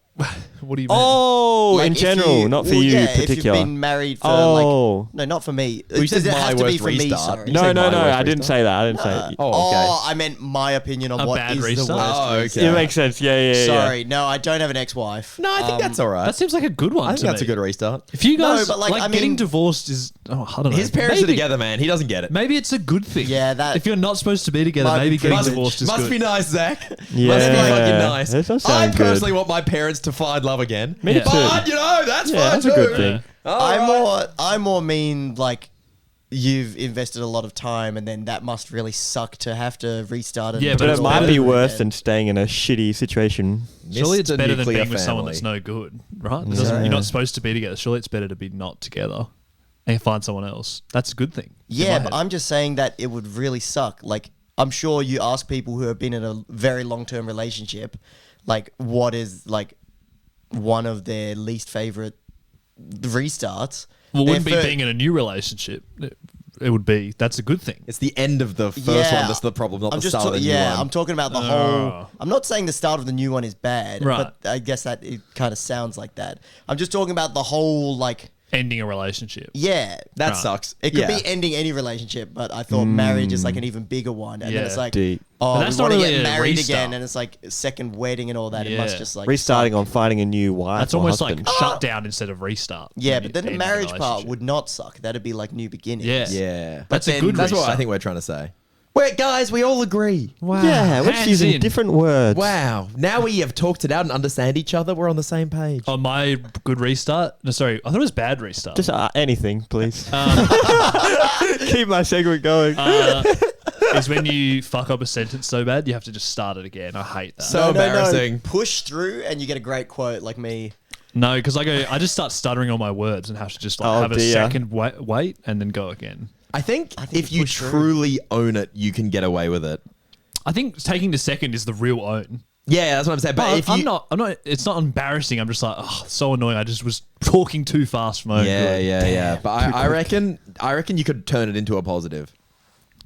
What do you mean? Oh, Like, in if general, not for you yeah, particular. If you've been married for Oh. like no, not for me. you said Does it my have to be worst for me? restart. Sorry. You No, said no, my worst I didn't restart? say that. I didn't say. Oh, okay. I meant my opinion on A what bad is restart? the worst. Oh, okay. restart. It makes sense. Yeah. Sorry, no, I don't have an ex-wife. No, I think that's all right. That seems like a good one. I think to that's me. a good restart. If you No, guys but, like, I getting mean- divorced is, I don't know. His parents maybe, are together, man. He doesn't get it. Maybe it's a good thing. Yeah, that- If you're not supposed to be together, My maybe getting privilege. divorced is Must good. be nice, Zach. Yeah. Must be fucking nice. That does I sound personally good. want my parents chance to find love again. Me too. But, that's Yeah, fine that's a good thing. I more mean like you've invested a lot of time and then that must really suck to have to restart it. Yeah, and But do it all might over be again. worse than staying in a shitty situation. Surely it's Mr. better than Nuclear being with someone Family. that's no good, right? You're not supposed to be together. Surely it's better to be not together and find someone else. That's a good thing. in Yeah, my but head. I'm just saying that it would really suck. Like, I'm sure you ask people who have been in a very long-term relationship, like, what is, like, one of their least favorite restarts. Well, it wouldn't be Their fir- being in a new relationship. It would be. That's a good thing. It's the end of the first Yeah, one that's the problem, not I'm the just start of the new yeah, one. I'm talking about the Oh. whole. I'm not saying the start of the new one is bad, Right. but I guess that it kind of sounds like that. I'm just talking about the whole, like, Ending a relationship. yeah. That Right. sucks. It could Yeah. be ending any relationship, but I thought marriage is like an even bigger one. And then Yeah. it's like, Deep. oh, But that's we not want to really get a married restart. again, and it's like a second wedding and all that. It must Yeah. just like Restarting suck. on finding a new wife. That's or almost husband. like shut down instead of restart. Yeah, when but you then the end a marriage part relationship. would not suck. That'd be like new beginnings. Yeah. Yeah. That's a then- good That's restart. what I think we're trying to say. Wait, guys, we all agree. Wow. Yeah, we're just Hands using in. different words. Wow. Now we have talked it out and understand each other. We're on the same page. On my good restart. No, sorry. I thought it was bad restart. Just anything, please. Keep my segment going. Is when you fuck up a sentence so bad you have to just start it again. I hate that. So embarrassing. Push through, and you get a great quote like me. No, because I just start stuttering on my words and have to just like Oh, have a dear. second wait and then go again. I think think if you you push through. truly own it, you can get away with it. I think taking the second is the real own. Yeah, that's what I'm saying. But if you, I'm not. It's not embarrassing. I'm just like, oh, so annoying. I just was talking too fast for my own good. yeah. But I reckon you could turn it into a positive.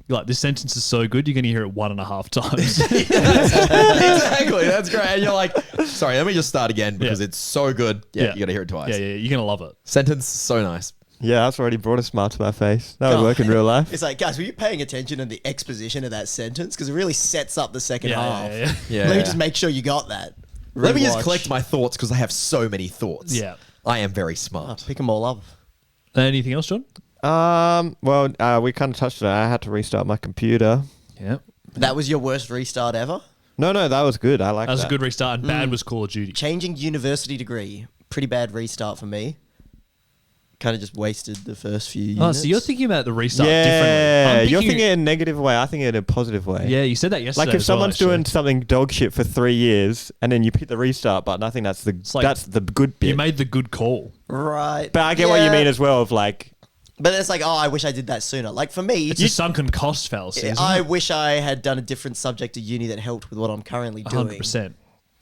You're like, this sentence is so good, you're gonna hear it 1.5 times. Exactly. That's great. And you're like, sorry, let me just start again because Yeah. it's so good. Yeah, you got to hear it twice. Yeah, you're gonna love it. Sentence so nice. Yeah, that's already brought a smile to my face. That would work in real life. It's like, guys, were you paying attention in the exposition of that sentence? Because it really sets up the second Yeah, half. yeah. Let me just make sure you got that. Let me just Rewatch. collect my thoughts because I have so many thoughts. Yeah. I am very Oh, smart. pick them all up. Anything else, John? Well, we kind of touched on it. I had to restart my computer. Yeah. That was your worst restart ever? No, that was good. I like That that. was a good restart, and bad was Call of Duty. Changing university degree. Pretty bad restart for me. Kind of just wasted the first few units. Oh, so you're thinking about the restart Yeah, differently. you're thinking in a negative way. I think in a positive way. Yeah, you said that yesterday. Like if as well, someone's actually. doing something dog shit for 3 years and then you pick the restart button, I think that's like- that's the good bit. You made the good call. Right. But I get what you Yeah. mean as well. Of like, But it's like, oh, I wish I did that sooner. Like for me, It's a sunken cost fallacy, isn't I it? wish I had done a different subject at uni that helped with what I'm currently doing. 100%.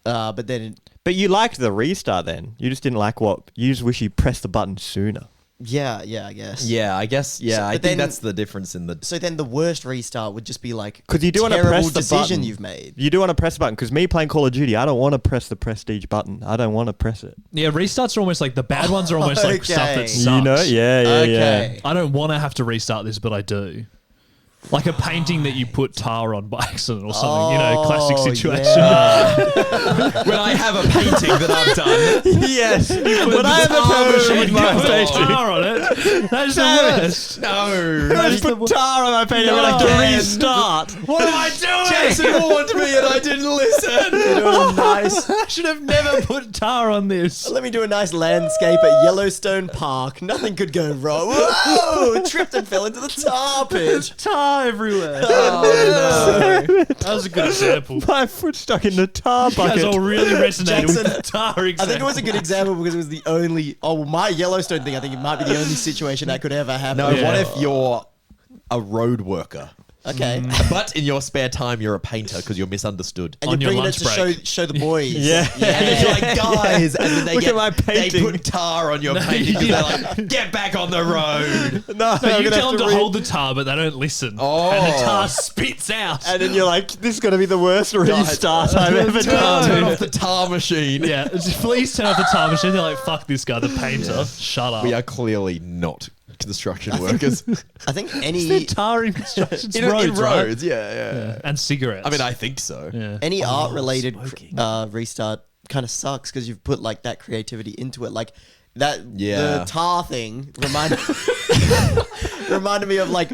But then, but you liked the restart then. You just didn't like what you just wish you pressed the button sooner. yeah, I guess. Yeah, I guess. Yeah, So- I but think then- that's the difference in the. So then the worst restart would just be like, Because you do want to terrible press the decision button. you've made. You do want to press the button. Because me playing Call of Duty, I don't want to press the prestige button. I don't want to press it. Yeah, restarts are almost like the bad ones are almost like stuff that Okay. sucks. You know? Yeah. Okay. I don't want to have to restart this, but I do. Like a painting that you put tar on by accident or something. You know, classic Oh, situation. yeah. When I have a painting that I've done. Yes. When I have a tar pen machine with You my put painting. tar on it. That is the Damn it. worst. No. I just put tar on my painting. I'm No. going to have to restart. What am I doing? Jason warned me and I didn't listen. Nice. I should have never put tar on this. Let me do a nice landscape at Yellowstone Park. Nothing could go wrong. Whoa! Tripped and fell into the tar pit. Tar everywhere. Oh, no. That was a good example. My foot stuck in the tar You guys bucket. all really resonated Jackson, with the tar example. I think it was a good example because it was the only. Oh, well, my Yellowstone thing. I think it might be the only situation that could ever happen. No, Yeah. what if you're a road worker, Okay. but in your spare time you're a painter because you're misunderstood? And On you're your bringing it lunch to break. show the boys. Yeah. And then you're like, guys, and then they Look get at my they painting. put tar on your painting because they're like, get back on the road. No, No, I'm you gonna tell have them to read- hold the tar, but they don't listen. Oh. And the tar spits out. And then you're like, this is going to be the worst restart I've ever Turn done. off the tar machine. Yeah, please turn off the tar machine. They're like, fuck this guy, the painter. Shut up. We are clearly not construction workers. I think Is any there tar in construction in roads, right? roads, yeah. And cigarettes. I mean, I think so. yeah. any art related smoking. restart kind of sucks because you've put like that creativity into it. Like that Yeah. the tar thing reminded me of like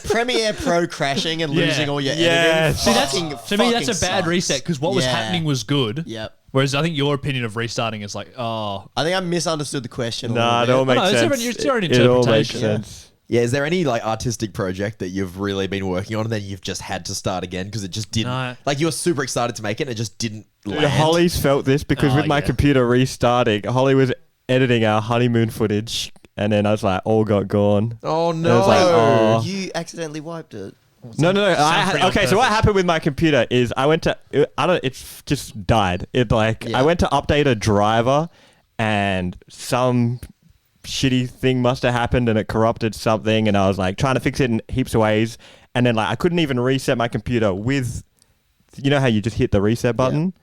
Premiere Pro crashing and Yeah. losing all your Yes. editing. See, that's Fucking to me that's a bad sucks. reset because what was Yeah. happening was good. Yep. Whereas I think your opinion of restarting is like, oh, I think I misunderstood the question. Nah, it all makes it's sense. different- it's your own It all makes interpretation. sense. Yeah, is there any like artistic project that you've really been working on and then you've just had to start again because it just didn't? No. Like you were super excited to make it and it just didn't land. Holly's felt this because Oh, with my yeah. computer restarting, Holly was editing our honeymoon footage, and then I was like, all got gone. Oh And I no! was like, oh. You accidentally wiped it. No. Sounds pretty Okay, so what perfect. happened with my computer is I went to it's just died. It Yeah. I went to update a driver, and some shitty thing must have happened, and it corrupted something, and I was like trying to fix it in heaps of ways, and then like I couldn't even reset my computer with, you know how you just hit the reset button.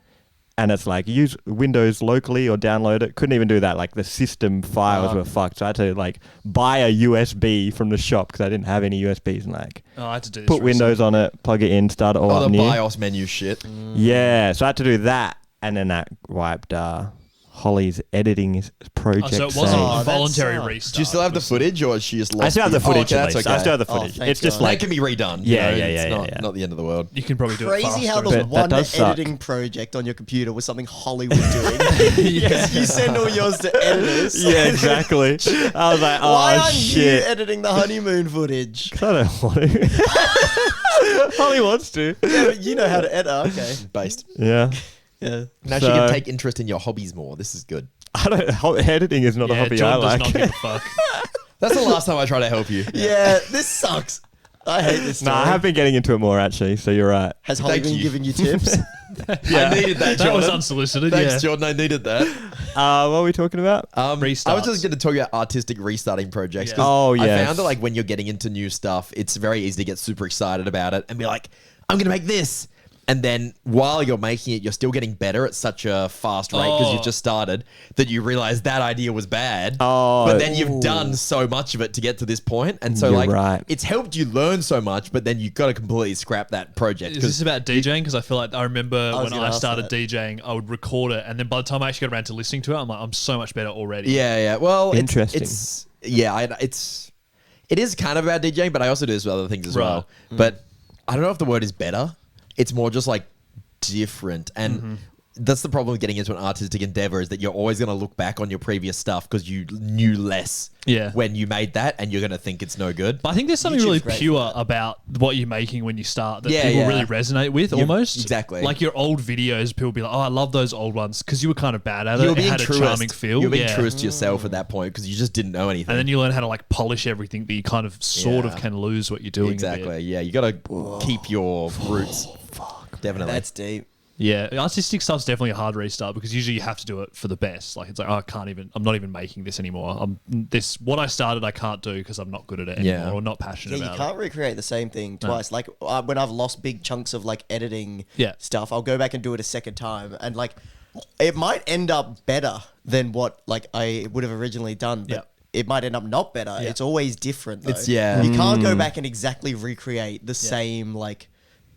And it's like use Windows locally or download it. Couldn't even do that. Like the system files were fucked. So I had to like buy a USB from the shop because I didn't have any USBs. And like Oh, I had to do this. put Windows on it, plug it in, start it all Oh, up the new. BIOS menu shit. Yeah, so I had to do that, and then that wiped Holly's editing project. Oh, so it wasn't Oh, a that voluntary sucks. restart. Do you still have the footage or is she just lost I still have the Oh, footage. okay, at that's least. okay. I still have the Oh, footage. thank It's just God. That like can be redone. Yeah, you know, yeah, it's yeah, not, yeah. not the end of the world. You can probably do it Crazy faster. how But the that one does suck. editing project on your computer was something Holly was doing. Because you send all yours to editors. yeah, exactly. I was like, oh Why aren't shit. you editing the honeymoon footage? I don't want to. Holly wants to. Yeah, but you know how to edit. Okay. Based. Yeah. Yeah. Now she So- can take interest in your hobbies more. This is good. I don't. Editing is not a Yeah, hobby John I does like. not give a fuck. That's the last time I try to help you. Yeah, this sucks. I hate this story. Nah, I have been getting into it more actually. So you're right. Has Holly Thank been you. giving you tips? I needed that, That was Jordan. unsolicited. Thanks, yeah. Jordan. I needed that. What were we talking about? I was Restarts. just going to talk about artistic restarting projects. Yeah. 'cause Oh, I yes. found that like when you're getting into new stuff, it's very easy to get super excited about it and be like, I'm going to make this. And then while you're making it, you're still getting better at such a fast rate because Oh. you've just started that you realize that idea was bad. Oh. But then you've done so much of it to get to this point. And so You're like right. it's helped you learn so much, but then you've got to completely scrap that project. Is this about DJing? Because I feel like I remember was when gonna I ask started that. DJing, I would record it, and then by the time I actually got around to listening to it, I'm like, I'm so much better already. Yeah, yeah. Well, Interesting. It is kind of about DJing, but I also do this with other things as Right. well. But I don't know if the word is better. It's more just like different, and that's the problem with getting into an artistic endeavor is that you're always going to look back on your previous stuff because you knew less Yeah. when you made that, and you're going to think it's no good. But I think there's something YouTube's really great for pure about what you're making when you start that Yeah, people yeah. really resonate with almost. exactly. Like your old videos, people be like, oh, I love those old ones because you were kind of bad at You it. were It being had a truest. charming feel. You were being yeah. truest to yourself at that point because you just didn't know anything. And then you learn how to like polish everything, but you kind of sort of Yeah. can lose what you're doing. a exactly. bit. Yeah, you got to keep your roots. Definitely. That's deep. Yeah, artistic stuff's definitely a hard restart because usually you have to do it for the best. Like it's like, oh, I'm not even making this anymore. What I started I can't do because I'm not good at it anymore Yeah. or not passionate Yeah, you about can't recreate the same thing twice. Like when I've lost big chunks of like editing Yeah. stuff, I'll go back and do it a second time, and like it might end up better than what like I would have originally done. But Yeah. it might end up not better. Yeah. It's always different. Though. It's- yeah. You can't go back and exactly recreate the same like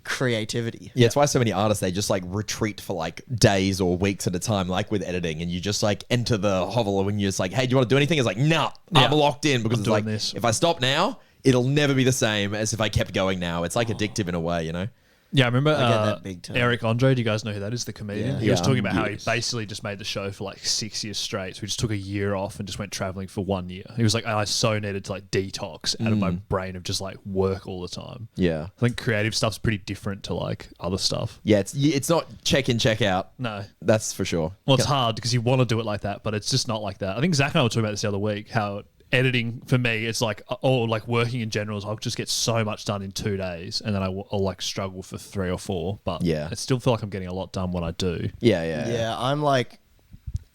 creativity. Yeah, it's why so many artists they just like retreat for like days or weeks at a time, like with editing, and you just like enter the hovel when you're just like, hey, do you want to do anything? It's like, nah, Yeah. I'm locked in because I'm it's doing like this. if I stop now, it'll never be the same as if I kept going now. It's like addictive in a way, you know? Yeah, I remember I get that big time. Eric Andre. Do you guys know who that is? The comedian. Yeah. He was Yeah. talking about how he Yes. basically just made the show for like 6 years straight. So he just took a year off and just went traveling for 1 year. He was like, I so needed to like detox out of my brain of just like work all the time. Yeah. I think creative stuff's pretty different to like other stuff. Yeah, it's not check in, check out. No. That's for sure. Well, it's hard because you want to do it like that, but it's just not like that. I think Zack and I were talking about this the other week, how editing for me, it's like, or like working in general, is I'll just get so much done in 2 days and then I'll like struggle for 3 or 4. But Yeah. I still feel like I'm getting a lot done when I do. Yeah. Yeah, I'm like,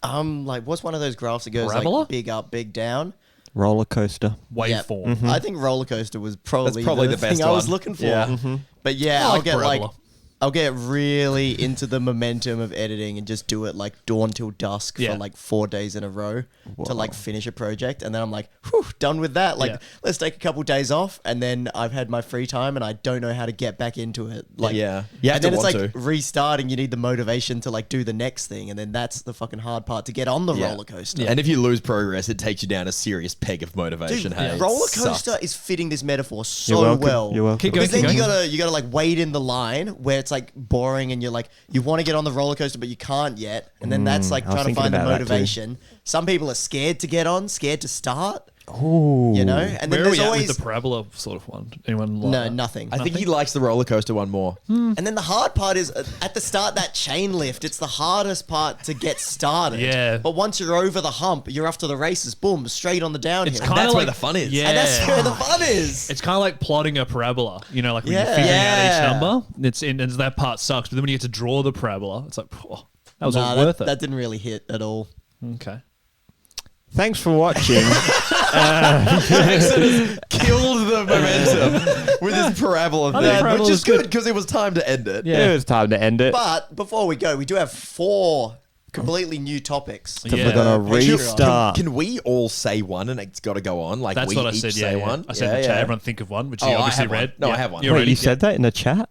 what's one of those graphs that goes Parabola? like big up, big down? Roller coaster. Waveform. I think roller coaster was probably, probably the thing best I was one. looking for. Yeah. But yeah, I I'll like get like parabola. I'll get really into the momentum of editing and just do it like dawn till dusk Yeah. for like 4 days in a row to like finish a project, and then I'm like, whew, done with that. Like, Yeah. let's take a couple days off, and then I've had my free time, and I don't know how to get back into it. Like, Yeah. You have and then to it's want like to. restarting. You need the motivation to like do the next thing, and then that's the fucking hard part to get on the Yeah. roller coaster. And if you lose progress, it takes you down a serious peg of motivation. Dude, Hey, It roller sucks. coaster is fitting this metaphor so You're welcome. well. You're welcome. Keep going, Because then keep you going. gotta like wait in the line where it's like boring and you're like, you want to get on the roller coaster, but you can't yet. And then that's like I was trying to thinking find the about that too. motivation. Some people are scared to get on, scared to start, Ooh. you know? And then Where are there's we at always. with the parabola sort of one? Anyone like No, that? nothing. I think he likes the roller coaster one more. And then the hard part is at the start, that chain lift, it's the hardest part to get started. Yeah. But once you're over the hump, you're off to the races, boom, straight on the downhill. It's And kind that's of where like the fun is. Yeah, And that's where the fun is. It's kind of like plotting a parabola, you know, like when Yeah. you're figuring out Yeah. each number. And that part sucks, but then when you get to draw the parabola, it's like, oh, that was all Nah, worth it. that didn't really hit at all. Okay. Thanks for watching. Killed the momentum with his parabola think thing, parabola which is is good good. because it was time to end it. Yeah. It was time to end it. But before we go, we do have 4 completely new topics. Yeah. We're gonna Patreon. restart. Can we all say one and it's got to go on? Like That's we what I each said. say Yeah, one. I said in the chat. Everyone think of one, which you I obviously have one. read. No, Yeah. I have one. You're Wait, ready? you said that in the chat?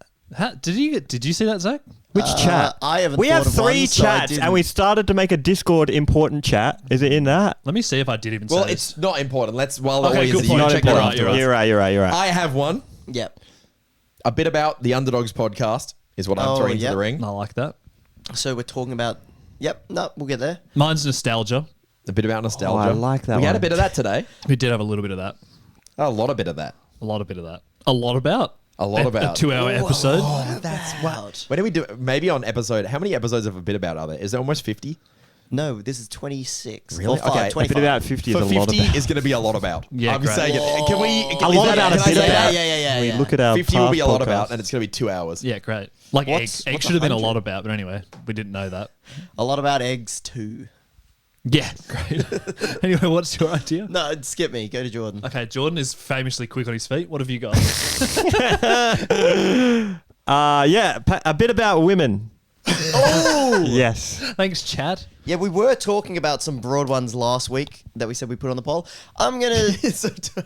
Did you see that, Zach? Which chat? I haven't We thought have of 3 one, so I chats, didn't. and we started to make a Discord important chat. Is it in that? Let me see if I did even Well, say it's not important. Let's while Okay, the audience good is point. you Not check that important. afterwards. You're right. You're right. I have one. Yep. A bit about the Underdogs podcast is what I'm Oh, throwing into yep. the ring. I like that. So we're talking about. Yep. No, we'll get there. Mine's nostalgia. A bit about nostalgia. I like that We had a one. bit of that today. We did have a little bit of that. A lot of bit of that. A lot of bit of that. A lot about. A lot A about. 2-hour episode. That's wild. When do we do? Maybe on episode. How many episodes of a bit about are there? Is there almost 50? No, this is 26. Really? Or 5, Okay, a bit 25. A bit about 50 is For a lot 50 about. is going to be a lot about. Yeah, I'm great. saying it. Can we? A is lot that- about can a I bit say about. that? Yeah. We look at our 50 will be a past lot about, podcasts. and it's going to be 2 hours. Yeah, great. Like What's- egg. Egg what's should have been a 100? lot about, but anyway, we didn't know that. A lot about eggs too. Yeah, great. Anyway, what's your idea? No, skip me. Go to Jordan. Okay, Jordan is famously quick on his feet. What have you got? A bit about women. Oh! Yes. Thanks, Chad. Yeah, we were talking about some broad ones last week that we said we put on the poll. I'm going to...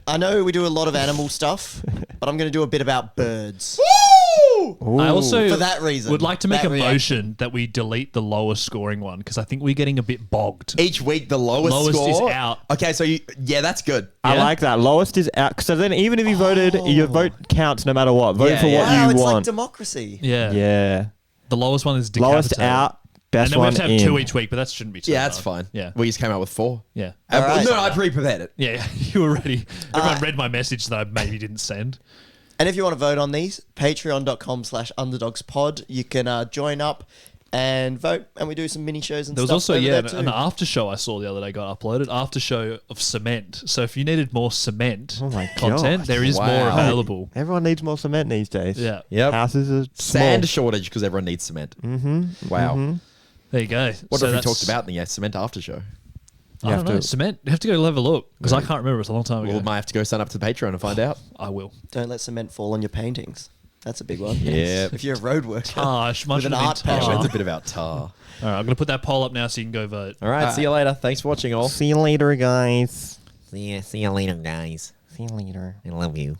I know we do a lot of animal stuff, but I'm going to do a bit about birds. I also For that reason. would like to make That a reaction. motion that we delete the lowest scoring one because I think we're getting a bit bogged. Each week, the lowest Lowest is score out. Okay, so that's good. I Yeah? like that. Lowest is out. So then even if you voted, your vote counts no matter what. Vote Yeah, for yeah. what Wow, you it's like want. democracy. Yeah. Yeah. The lowest one is decapitated. Lowest out, And best then we one have to have in. 2 each week, but that shouldn't be too Yeah, that's hard. fine. Yeah. We just came out with 4. Yeah. All right. No, I pre-prepared it. Yeah, you were ready. Everyone read my message that I maybe didn't send. And if you want to vote on these, patreon.com/underdogspod. You can join up and vote, and we do some mini shows and There was stuff also, over yeah, there an too. after show I saw the other day got uploaded. After show of cement. So if you needed more cement Oh my content, God. there is more Wow. available. Everyone needs more cement these days. Yeah. Yep. Houses are Sand small. shortage because everyone needs cement. Mm-hmm. Wow. There you go. What So have we that's- talked about in the cement after show? I don't know. Cement. You have to go have a look because I can't remember. It's a long time ago. We might have to go sign up to Patreon and find out. I will. Don't let cement fall on your paintings. That's a big one. Yeah. If you're a road worker. Tarsh. Mine With should an have been art tar. passion. It's a bit about tar. All right, I'm going to put that poll up now so you can go vote. All right, see you later. Thanks for watching all. See you later, guys. See you later, guys. See you later. I love you.